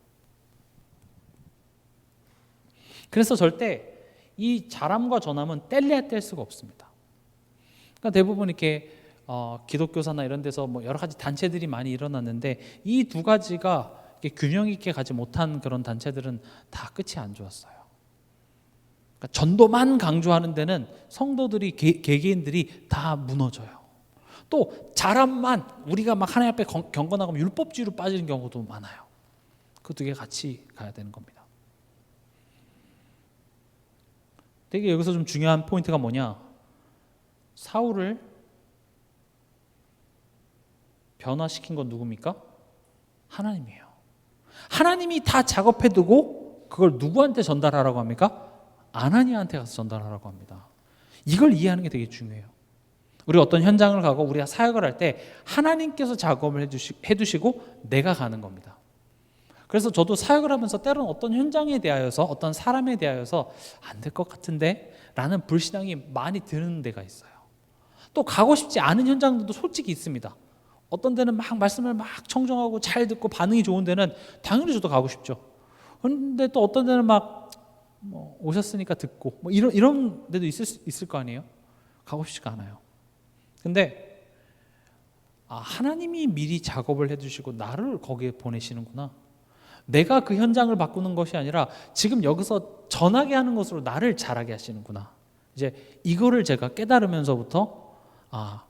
그래서 절대 이 자람과 전함은 뗄래야 뗄 수가 없습니다. 그러니까 대부분 이렇게 기독교사나 이런 데서 뭐 여러 가지 단체들이 많이 일어났는데 이 두 가지가 균형 있게 가지 못한 그런 단체들은 다 끝이 안 좋았어요. 그러니까 전도만 강조하는 데는 성도들이 개개인들이 다 무너져요. 또 자람만 우리가 막 하나님 앞에 경건하고 율법주의로 빠지는 경우도 많아요. 그 두 개 같이 가야 되는 겁니다. 되게 여기서 좀 중요한 포인트가 뭐냐? 사울을 변화시킨 건 누굽니까? 하나님이에요. 하나님이 다 작업해두고 그걸 누구한테 전달하라고 합니까? 아나니아한테 가서 전달하라고 합니다. 이걸 이해하는 게 되게 중요해요. 우리 어떤 현장을 가고 우리가 사역을 할 때 하나님께서 작업을 해두시고 내가 가는 겁니다. 그래서 저도 사역을 하면서 때로는 어떤 현장에 대하여서 어떤 사람에 대하여서 안 될 것 같은데 라는 불신앙이 많이 드는 데가 있어요. 또 가고 싶지 않은 현장들도 솔직히 있습니다. 어떤 데는 막 말씀을 막 청정하고 잘 듣고 반응이 좋은 데는 당연히 저도 가고 싶죠. 그런데 또 어떤 데는 막 오셨으니까 듣고 이런 데도 있을 거 아니에요. 가고 싶지가 않아요. 근데 하나님이 미리 작업을 해주시고 나를 거기에 보내시는구나. 내가 그 현장을 바꾸는 것이 아니라 지금 여기서 전하게 하는 것으로 나를 자라게 하시는구나. 이제 이거를 제가 깨달으면서부터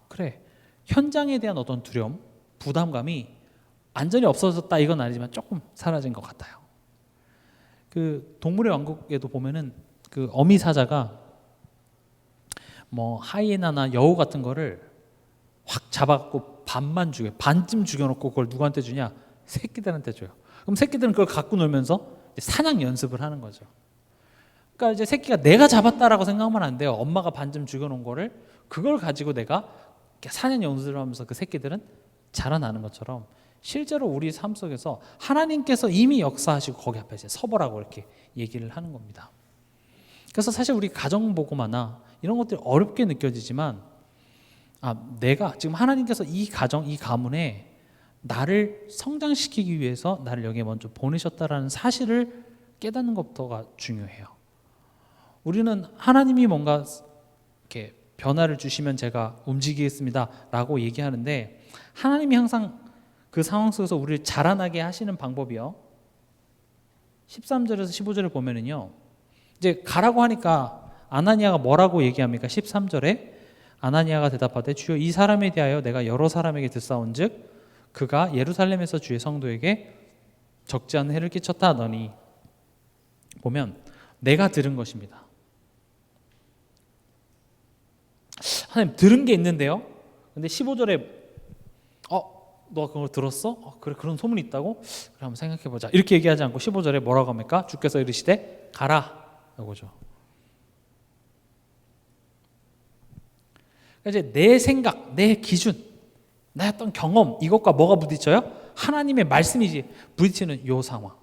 그래, 현장에 대한 어떤 두려움, 부담감이 완전히 없어졌다 이건 아니지만 조금 사라진 것 같아요. 그 동물의 왕국에도 보면은 그 어미 사자가 뭐 하이에나나 여우 같은 거를 확 잡아갖고 반쯤 죽여놓고 그걸 누구한테 주냐? 새끼들한테 줘요. 그럼 새끼들은 그걸 갖고 놀면서 사냥 연습을 하는 거죠. 그러니까 이제 새끼가 내가 잡았다라고 생각하면 안 돼요. 엄마가 반쯤 죽여놓은 거를 그걸 가지고 내가 사냥 연습을 하면서 그 새끼들은 자라나는 것처럼 실제로 우리 삶 속에서 하나님께서 이미 역사하시고 거기 앞에 이제 서보라고 이렇게 얘기를 하는 겁니다. 그래서 사실 우리 가정복음화나 이런 것들이 어렵게 느껴지지만 내가 지금 하나님께서 이 가정, 이 가문에 나를 성장시키기 위해서 나를 여기에 먼저 보내셨다라는 사실을 깨닫는 것부터가 중요해요. 우리는 하나님이 뭔가 이렇게 변화를 주시면 제가 움직이겠습니다라고 얘기하는데 하나님이 항상 그 상황 속에서 우리를 자라나게 하시는 방법이요. 13절에서 15절을 보면은요. 이제 가라고 하니까 아나니아가 뭐라고 얘기합니까? 13절에 아나니아가 대답하되 주여 이 사람에 대하여 내가 여러 사람에게 듣사온즉 그가 예루살렘에서 주의 성도에게 적지 않은 해를 끼쳤다 하더니 보면 내가 들은 것입니다. 하나님 들은 게 있는데요. 근데 15절에 너 그걸 들었어? 그래 그런 소문이 있다고? 그래 한번 생각해보자. 이렇게 얘기하지 않고 15절에 뭐라고 합니까? 주께서 이르시되 가라 이거죠. 이제 내 생각, 내 기준, 내 어떤 경험 이것과 뭐가 부딪혀요? 하나님의 말씀이지 부딪히는 요 상황.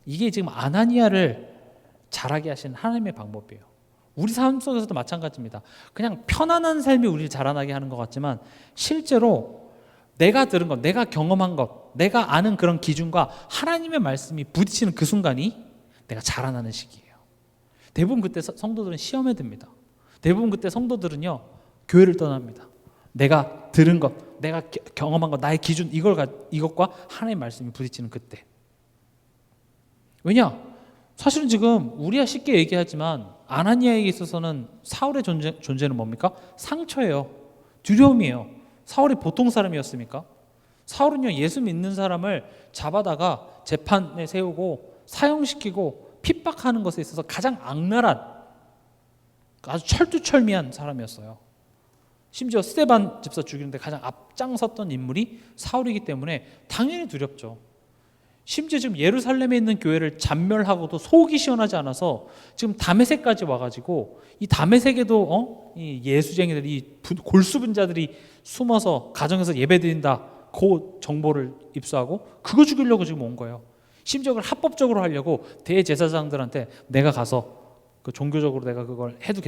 이게 지금 아나니아를 자라게 하신 하나님의 방법이에요. 우리 삶 속에서도 마찬가지입니다. 그냥 편안한 삶이 우리를 자라나게 하는 것 같지만 실제로 내가 들은 것, 내가 경험한 것, 내가 아는 그런 기준과 하나님의 말씀이 부딪히는 그 순간이 내가 자라나는 시기예요. 대부분 그때 성도들은 시험에 듭니다. 대부분 그때 성도들은요 교회를 떠납니다. 내가 들은 것, 내가 경험한 것, 나의 기준 이것과 하나님의 말씀이 부딪히는 그때. 왜냐? 사실은 지금 우리야 쉽게 얘기하지만 아나니아에게 있어서는 사울의 존재는 뭡니까? 상처예요. 두려움이에요. 사울이 보통 사람이었습니까? 사울은요, 예수 믿는 사람을 잡아다가 재판에 세우고 사형시키고 핍박하는 것에 있어서 가장 악랄한, 아주 철두철미한 사람이었어요. 심지어 스데반 집사 죽이는데 가장 앞장섰던 인물이 사울이기 때문에 당연히 두렵죠. 심지어 지금 예루살렘에 있는 교회를 잔멸하고도 속이 시원하지 않아서 지금 다메섹까지 와가지고 이 다메섹에도 이 예수쟁이들이, 이 골수분자들이 숨어서 가정에서 예배드린다 그 정보를 입수하고 그거 죽이려고 지금 온 거예요. 심지어 그걸 합법적으로 하려고 대제사장들한테 내가 가서 그 종교적으로 내가 그걸 해도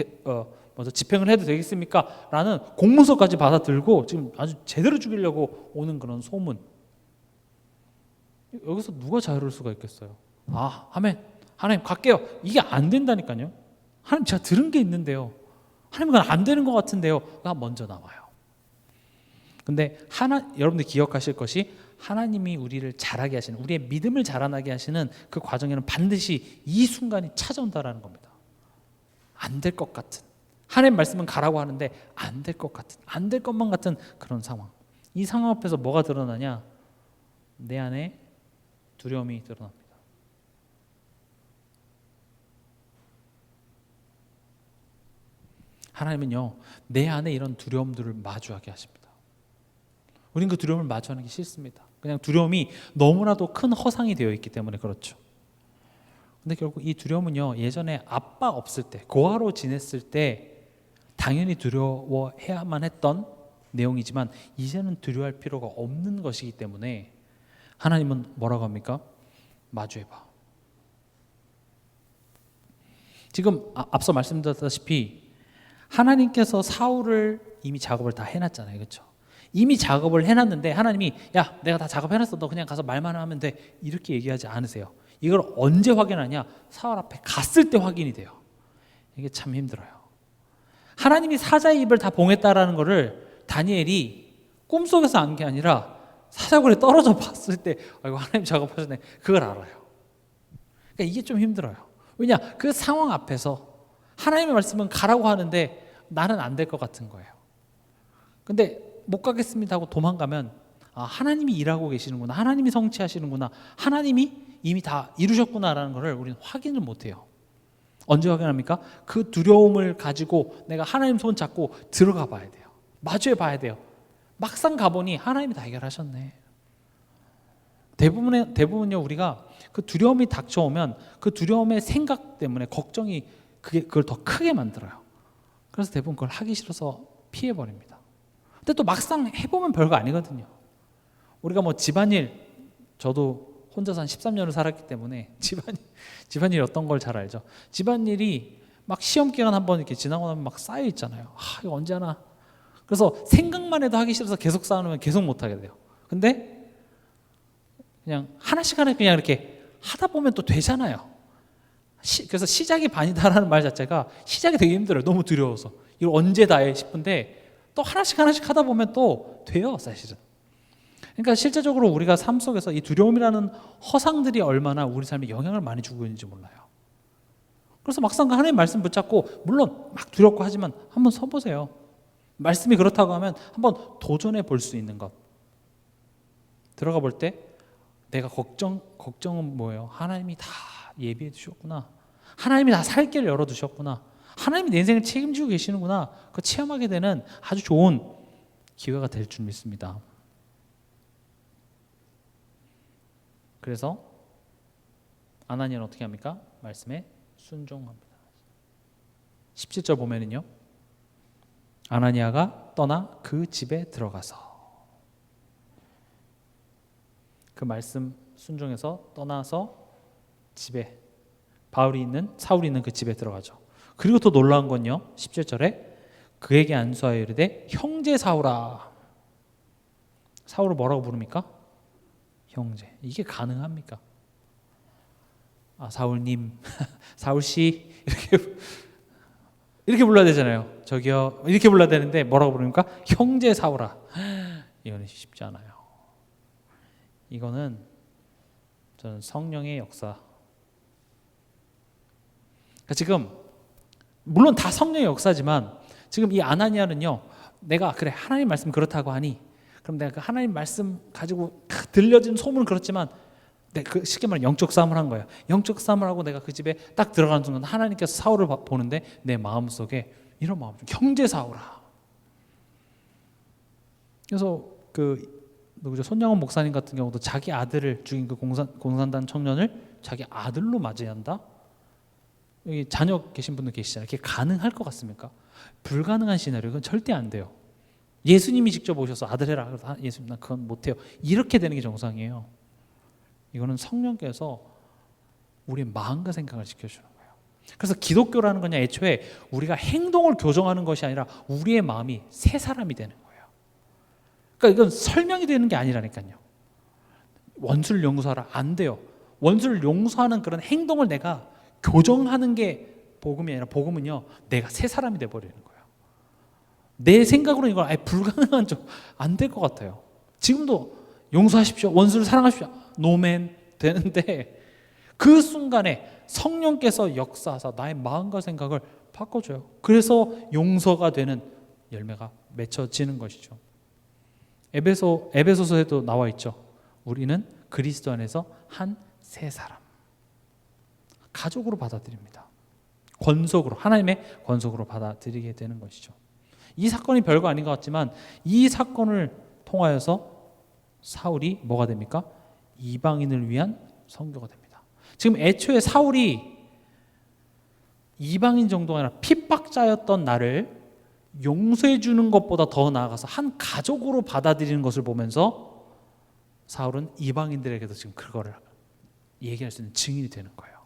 먼저 집행을 해도 되겠습니까? 라는 공문서까지 받아들고 지금 아주 제대로 죽이려고 오는 그런 소문. 여기서 누가 자유로울 수가 있겠어요? 아멘. 하나님 갈게요. 이게 안 된다니까요. 하나님 제가 들은 게 있는데요. 하나님 그건 안 되는 것 같은데요가 먼저 나와요. 근데 여러분들 기억하실 것이 하나님이 우리를 자라게 하시는, 우리의 믿음을 자라나게 하시는 그 과정에는 반드시 이 순간이 찾아온다라는 겁니다. 안 될 것 같은, 하나님 말씀은 가라고 하는데 안 될 것 같은, 안 될 것만 같은 그런 상황. 이 상황 앞에서 뭐가 드러나냐? 내 안에 두려움이 드러납니다. 하나님은요, 내 안에 이런 두려움들을 마주하게 하십니다. 우린 그 두려움을 마주하는 게 싫습니다. 그냥 두려움이 너무나도 큰 허상이 되어 있기 때문에 그렇죠. 근데 결국 이 두려움은요, 예전에 아빠 없을 때, 고아로 지냈을 때 당연히 두려워해야만 했던 내용이지만 이제는 두려워할 필요가 없는 것이기 때문에 하나님은 뭐라고 합니까? 마주해봐. 지금 앞서 말씀드렸다시피 하나님께서 사울을 이미 작업을 다 해놨잖아요. 그렇죠? 이미 작업을 해놨는데 하나님이 야, 내가 다 작업해놨어. 너 그냥 가서 말만 하면 돼. 이렇게 얘기하지 않으세요. 이걸 언제 확인하냐? 사울 앞에 갔을 때 확인이 돼요. 이게 참 힘들어요. 하나님이 사자의 입을 다 봉했다라는 것을 다니엘이 꿈속에서 안 게 아니라 사자굴에 떨어져 봤을 때 아이고 하나님 작업하셨네. 그걸 알아요. 그러니까 이게 좀 힘들어요. 왜냐? 그 상황 앞에서 하나님의 말씀은 가라고 하는데 나는 안 될 것 같은 거예요. 근데 못 가겠습니다 하고 도망가면 하나님이 일하고 계시는구나, 하나님이 성취하시는구나, 하나님이 이미 다 이루셨구나라는 것을 우리는 확인을 못해요. 언제 확인합니까? 그 두려움을 가지고 내가 하나님 손 잡고 들어가 봐야 돼요. 마주해 봐야 돼요. 막상 가보니 하나님이 다 해결하셨네. 대부분요, 우리가 그 두려움이 닥쳐오면 그 두려움의 생각 때문에 걱정이 그걸 더 크게 만들어요. 그래서 대부분 그걸 하기 싫어서 피해버립니다. 근데 또 막상 해보면 별거 아니거든요. 우리가 뭐 집안일, 저도 혼자서 한 13년을 살았기 때문에 집안일이 어떤 걸 잘 알죠. 집안일이 막 시험 기간 한번 이렇게 지나고 나면 막 쌓여 있잖아요. 이거 언제 하나. 그래서 생각만 해도 하기 싫어서 계속 쌓아놓으면 계속 못 하게 돼요. 근데 그냥 하나씩 그냥 이렇게 하다 보면 또 되잖아요. 그래서 시작이 반이다라는 말 자체가 시작이 되게 힘들어요. 너무 두려워서 이걸 언제 다 해 싶은데 또 하나씩 하다 보면 또 돼요, 사실은. 그러니까 실제적으로 우리가 삶 속에서 이 두려움이라는 허상들이 얼마나 우리 삶에 영향을 많이 주고 있는지 몰라요. 그래서 막상 하나님 말씀 붙잡고 물론 막 두렵고 하지만 한번 서보세요. 말씀이 그렇다고 하면 한번 도전해 볼 수 있는 것. 들어가 볼 때 내가 걱정은 뭐예요? 하나님이 다 예비해 두셨구나. 하나님이 다 살 길을 열어 두셨구나. 하나님이 내 인생을 책임지고 계시는구나. 그 체험하게 되는 아주 좋은 기회가 될 줄 믿습니다. 그래서 아나니아는 어떻게 합니까? 말씀에 순종합니다. 17절 보면은요, 아나니아가 떠나 그 집에 들어가서 그 말씀 순종해서 떠나서 집에 사울이 있는 그 집에 들어가죠. 그리고 더 놀라운 건요, 17절에 그에게 안수하여 이르되 형제 사울아. 사울을 뭐라고 부릅니까? 형제. 이게 가능합니까? 사울님, 사울씨 이렇게 불러야 되잖아요. 저기요 이렇게 불러야 되는데 뭐라고 부릅니까? 형제 사울아. 이거는 쉽지 않아요. 이거는 저는 성령의 역사. 그러니까 지금 물론 다 성령의 역사지만 지금 이 아나니아는요, 내가 그래 하나님 말씀 그렇다고 하니 그럼 내가 그 하나님 말씀 가지고 들려진 소문은 그렇지만 그 쉽게 말하면 영적 싸움을 한 거예요. 영적 싸움을 하고 내가 그 집에 딱 들어가는 순간 하나님께서 사울을 보는데 내 마음속에 이런 마음, 형제 사울아. 그래서 그 누구죠? 손양원 목사님 같은 경우도 자기 아들을 죽인 그 공산당 청년을 자기 아들로 맞이한다. 여기 자녀 계신 분들 계시잖아요. 그게 가능할 것 같습니까? 불가능한 시나리오. 그건 절대 안 돼요. 예수님이 직접 오셔서 아들 해라. 예수님 나 그건 못해요. 이렇게 되는 게 정상이에요. 이거는 성령께서 우리의 마음과 생각을 지켜주는 거예요. 그래서 기독교라는 거냐 애초에 우리가 행동을 교정하는 것이 아니라 우리의 마음이 새 사람이 되는 거예요. 그러니까 이건 설명이 되는 게 아니라니까요. 원수를 용서하라. 안 돼요. 원수를 용서하는 그런 행동을 내가 교정하는 게 복음이 아니라 복음은요, 내가 새 사람이 돼버리는 거예요. 내 생각으로는 이걸 아예 불가능한 좀 안 될 것 같아요. 지금도 용서하십시오. 원수를 사랑하십시오. 노맨 되는데 그 순간에 성령께서 역사하사 나의 마음과 생각을 바꿔줘요. 그래서 용서가 되는 열매가 맺혀지는 것이죠. 에베소서에도 나와 있죠. 우리는 그리스도 안에서 한 새 사람, 가족으로 받아들입니다. 권속으로, 하나님의 권속으로 받아들이게 되는 것이죠. 이 사건이 별거 아닌 것 같지만 이 사건을 통하여서 사울이 뭐가 됩니까? 이방인을 위한 선교가 됩니다. 지금 애초에 사울이 이방인 정도가 아니라 핍박자였던 나를 용서해 주는 것보다 더 나아가서 한 가족으로 받아들이는 것을 보면서 사울은 이방인들에게도 지금 그거를 얘기할 수 있는 증인이 되는 거예요.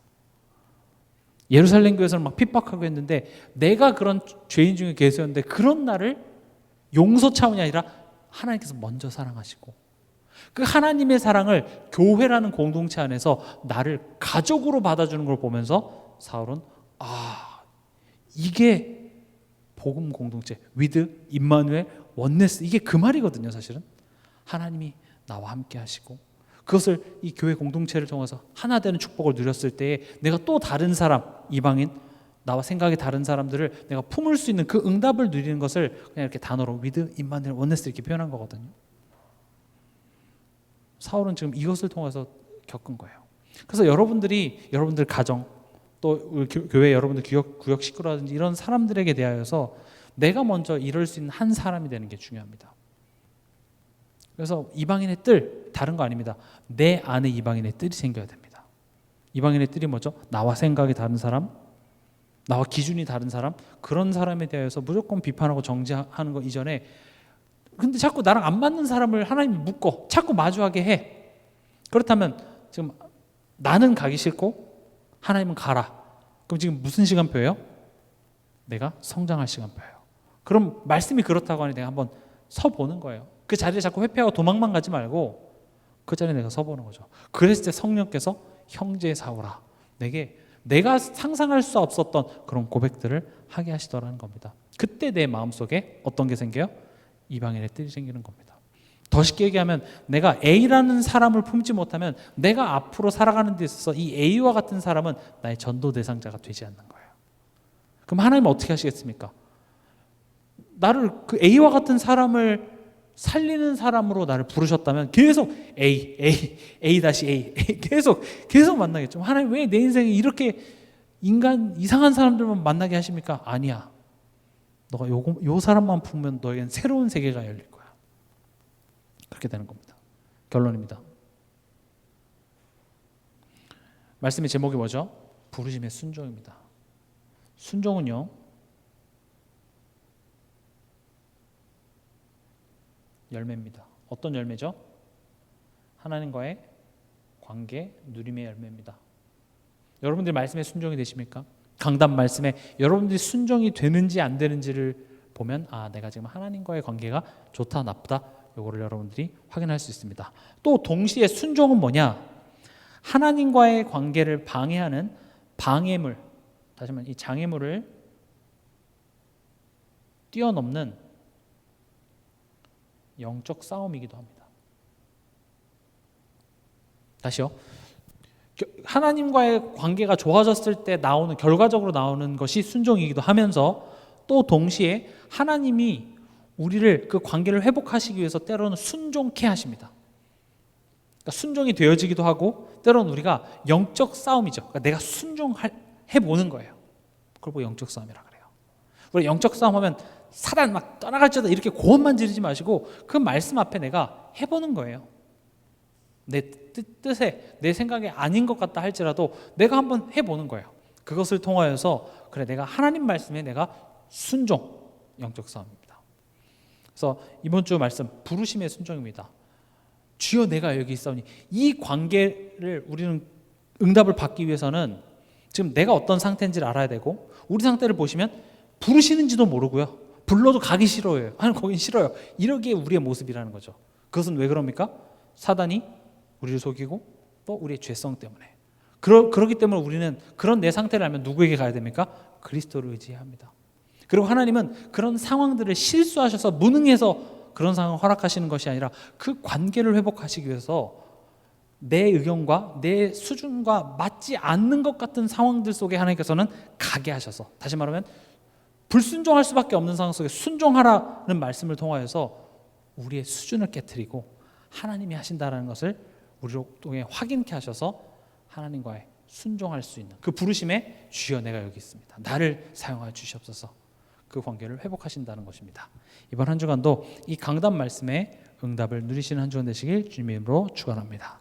예루살렘 교회에서는 막 핍박하고 했는데 내가 그런 죄인 중에 계셨는데 그런 나를 용서 차원이 아니라 하나님께서 먼저 사랑하시고 그 하나님의 사랑을 교회라는 공동체 안에서 나를 가족으로 받아주는 걸 보면서 사울은 이게 복음 공동체 with 임마누엘 원네스, 이게 그 말이거든요. 사실은 하나님이 나와 함께 하시고 그것을 이 교회 공동체를 통해서 하나 되는 축복을 누렸을 때에 내가 또 다른 사람, 이방인, 나와 생각이 다른 사람들을 내가 품을 수 있는 그 응답을 누리는 것을 그냥 이렇게 단어로 with 임마누엘 원네스 이렇게 표현한 거거든요. 사울은 지금 이것을 통해서 겪은 거예요. 그래서 여러분들 가정, 또 우리 교회 여러분들 구역 식구라든지 이런 사람들에게 대하여서 내가 먼저 이룰 수 있는 한 사람이 되는 게 중요합니다. 그래서 이방인의 뜰, 다른 거 아닙니다. 내 안에 이방인의 뜰이 생겨야 됩니다. 이방인의 뜰이 뭐죠? 나와 생각이 다른 사람, 나와 기준이 다른 사람, 그런 사람에 대해서 무조건 비판하고 정죄하는 거 이전에 근데 자꾸 나랑 안 맞는 사람을 하나님이 묶어 자꾸 마주하게 해. 그렇다면 지금 나는 가기 싫고 하나님은 가라. 그럼 지금 무슨 시간표예요? 내가 성장할 시간표예요. 그럼 말씀이 그렇다고 하니 내가 한번 서보는 거예요. 그 자리에 자꾸 회피하고 도망만 가지 말고 그 자리에 내가 서보는 거죠. 그랬을 때 성령께서 형제 사울아, 내가 상상할 수 없었던 그런 고백들을 하게 하시더라는 겁니다. 그때 내 마음속에 어떤 게 생겨요? 이방인의 뜰이 생기는 겁니다. 더 쉽게 얘기하면 내가 A라는 사람을 품지 못하면 내가 앞으로 살아가는 데 있어서 이 A와 같은 사람은 나의 전도 대상자가 되지 않는 거예요. 그럼 하나님은 어떻게 하시겠습니까? 나를 그 A와 같은 사람을 살리는 사람으로 나를 부르셨다면 계속 A 다시 A 계속 만나겠죠. 하나님 왜 내 인생에 이렇게 인간 이상한 사람들만 만나게 하십니까? 아니야. 너가 요 사람만 품으면 너에겐 새로운 세계가 열릴 거야. 그렇게 되는 겁니다. 결론입니다. 말씀의 제목이 뭐죠? 부르심의 순종입니다. 순종은요, 열매입니다. 어떤 열매죠? 하나님과의 관계, 누림의 열매입니다. 여러분들이 말씀에 순종이 되십니까? 강단 말씀에 여러분들이 순종이 되는지 안 되는지를 보면 내가 지금 하나님과의 관계가 좋다 나쁘다 요거를 여러분들이 확인할 수 있습니다. 또 동시에 순종은 뭐냐? 하나님과의 관계를 방해하는 방해물, 다시 말하면 이 장애물을 뛰어넘는 영적 싸움이기도 합니다. 다시요. 하나님과의 관계가 좋아졌을 때 결과적으로 나오는 것이 순종이기도 하면서 또 동시에 하나님이 우리를 그 관계를 회복하시기 위해서 때로는 순종케 하십니다. 그러니까 순종이 되어지기도 하고 때로는 우리가 영적 싸움이죠. 그러니까 내가 순종해보는 거예요. 그걸 보고 영적 싸움이라 그래요. 우리 영적 싸움하면 사단 막 떠나갈지어다 이렇게 고함만 지르지 마시고 그 말씀 앞에 내가 해보는 거예요. 내 뜻에 내 생각에 아닌 것 같다 할지라도 내가 한번 해보는 거예요. 그것을 통하여서 그래 내가 하나님 말씀에 내가 순종, 영적 싸움입니다. 그래서 이번 주 말씀 부르심의 순종입니다. 주여 내가 여기 있사오니, 이 관계를 우리는 응답을 받기 위해서는 지금 내가 어떤 상태인지를 알아야 되고, 우리 상태를 보시면 부르시는지도 모르고요, 불러도 가기 싫어요. 아니 거긴 싫어요. 이러기에 우리의 모습이라는 거죠. 그것은 왜 그럽니까? 사단이 우리를 속이고 또 우리의 죄성 때문에. 그렇기 때문에 우리는 그런 내 상태를 알면 누구에게 가야 됩니까? 그리스도를 의지해야 합니다. 그리고 하나님은 그런 상황들을 실수하셔서 무능해서 그런 상황을 허락하시는 것이 아니라 그 관계를 회복하시기 위해서 내 의견과 내 수준과 맞지 않는 것 같은 상황들 속에 하나님께서는 가게 하셔서, 다시 말하면 불순종할 수밖에 없는 상황 속에 순종하라는 말씀을 통하여서 우리의 수준을 깨트리고 하나님이 하신다라는 것을 우리로 통해 확인케 하셔서 하나님과의 순종할 수 있는 그 부르심에 주여 내가 여기 있습니다, 나를 사용하여 주시옵소서, 그 관계를 회복하신다는 것입니다. 이번 한 주간도 이 강단 말씀에 응답을 누리시는 한 주간 되시길 주님의 이름으로 축원합니다.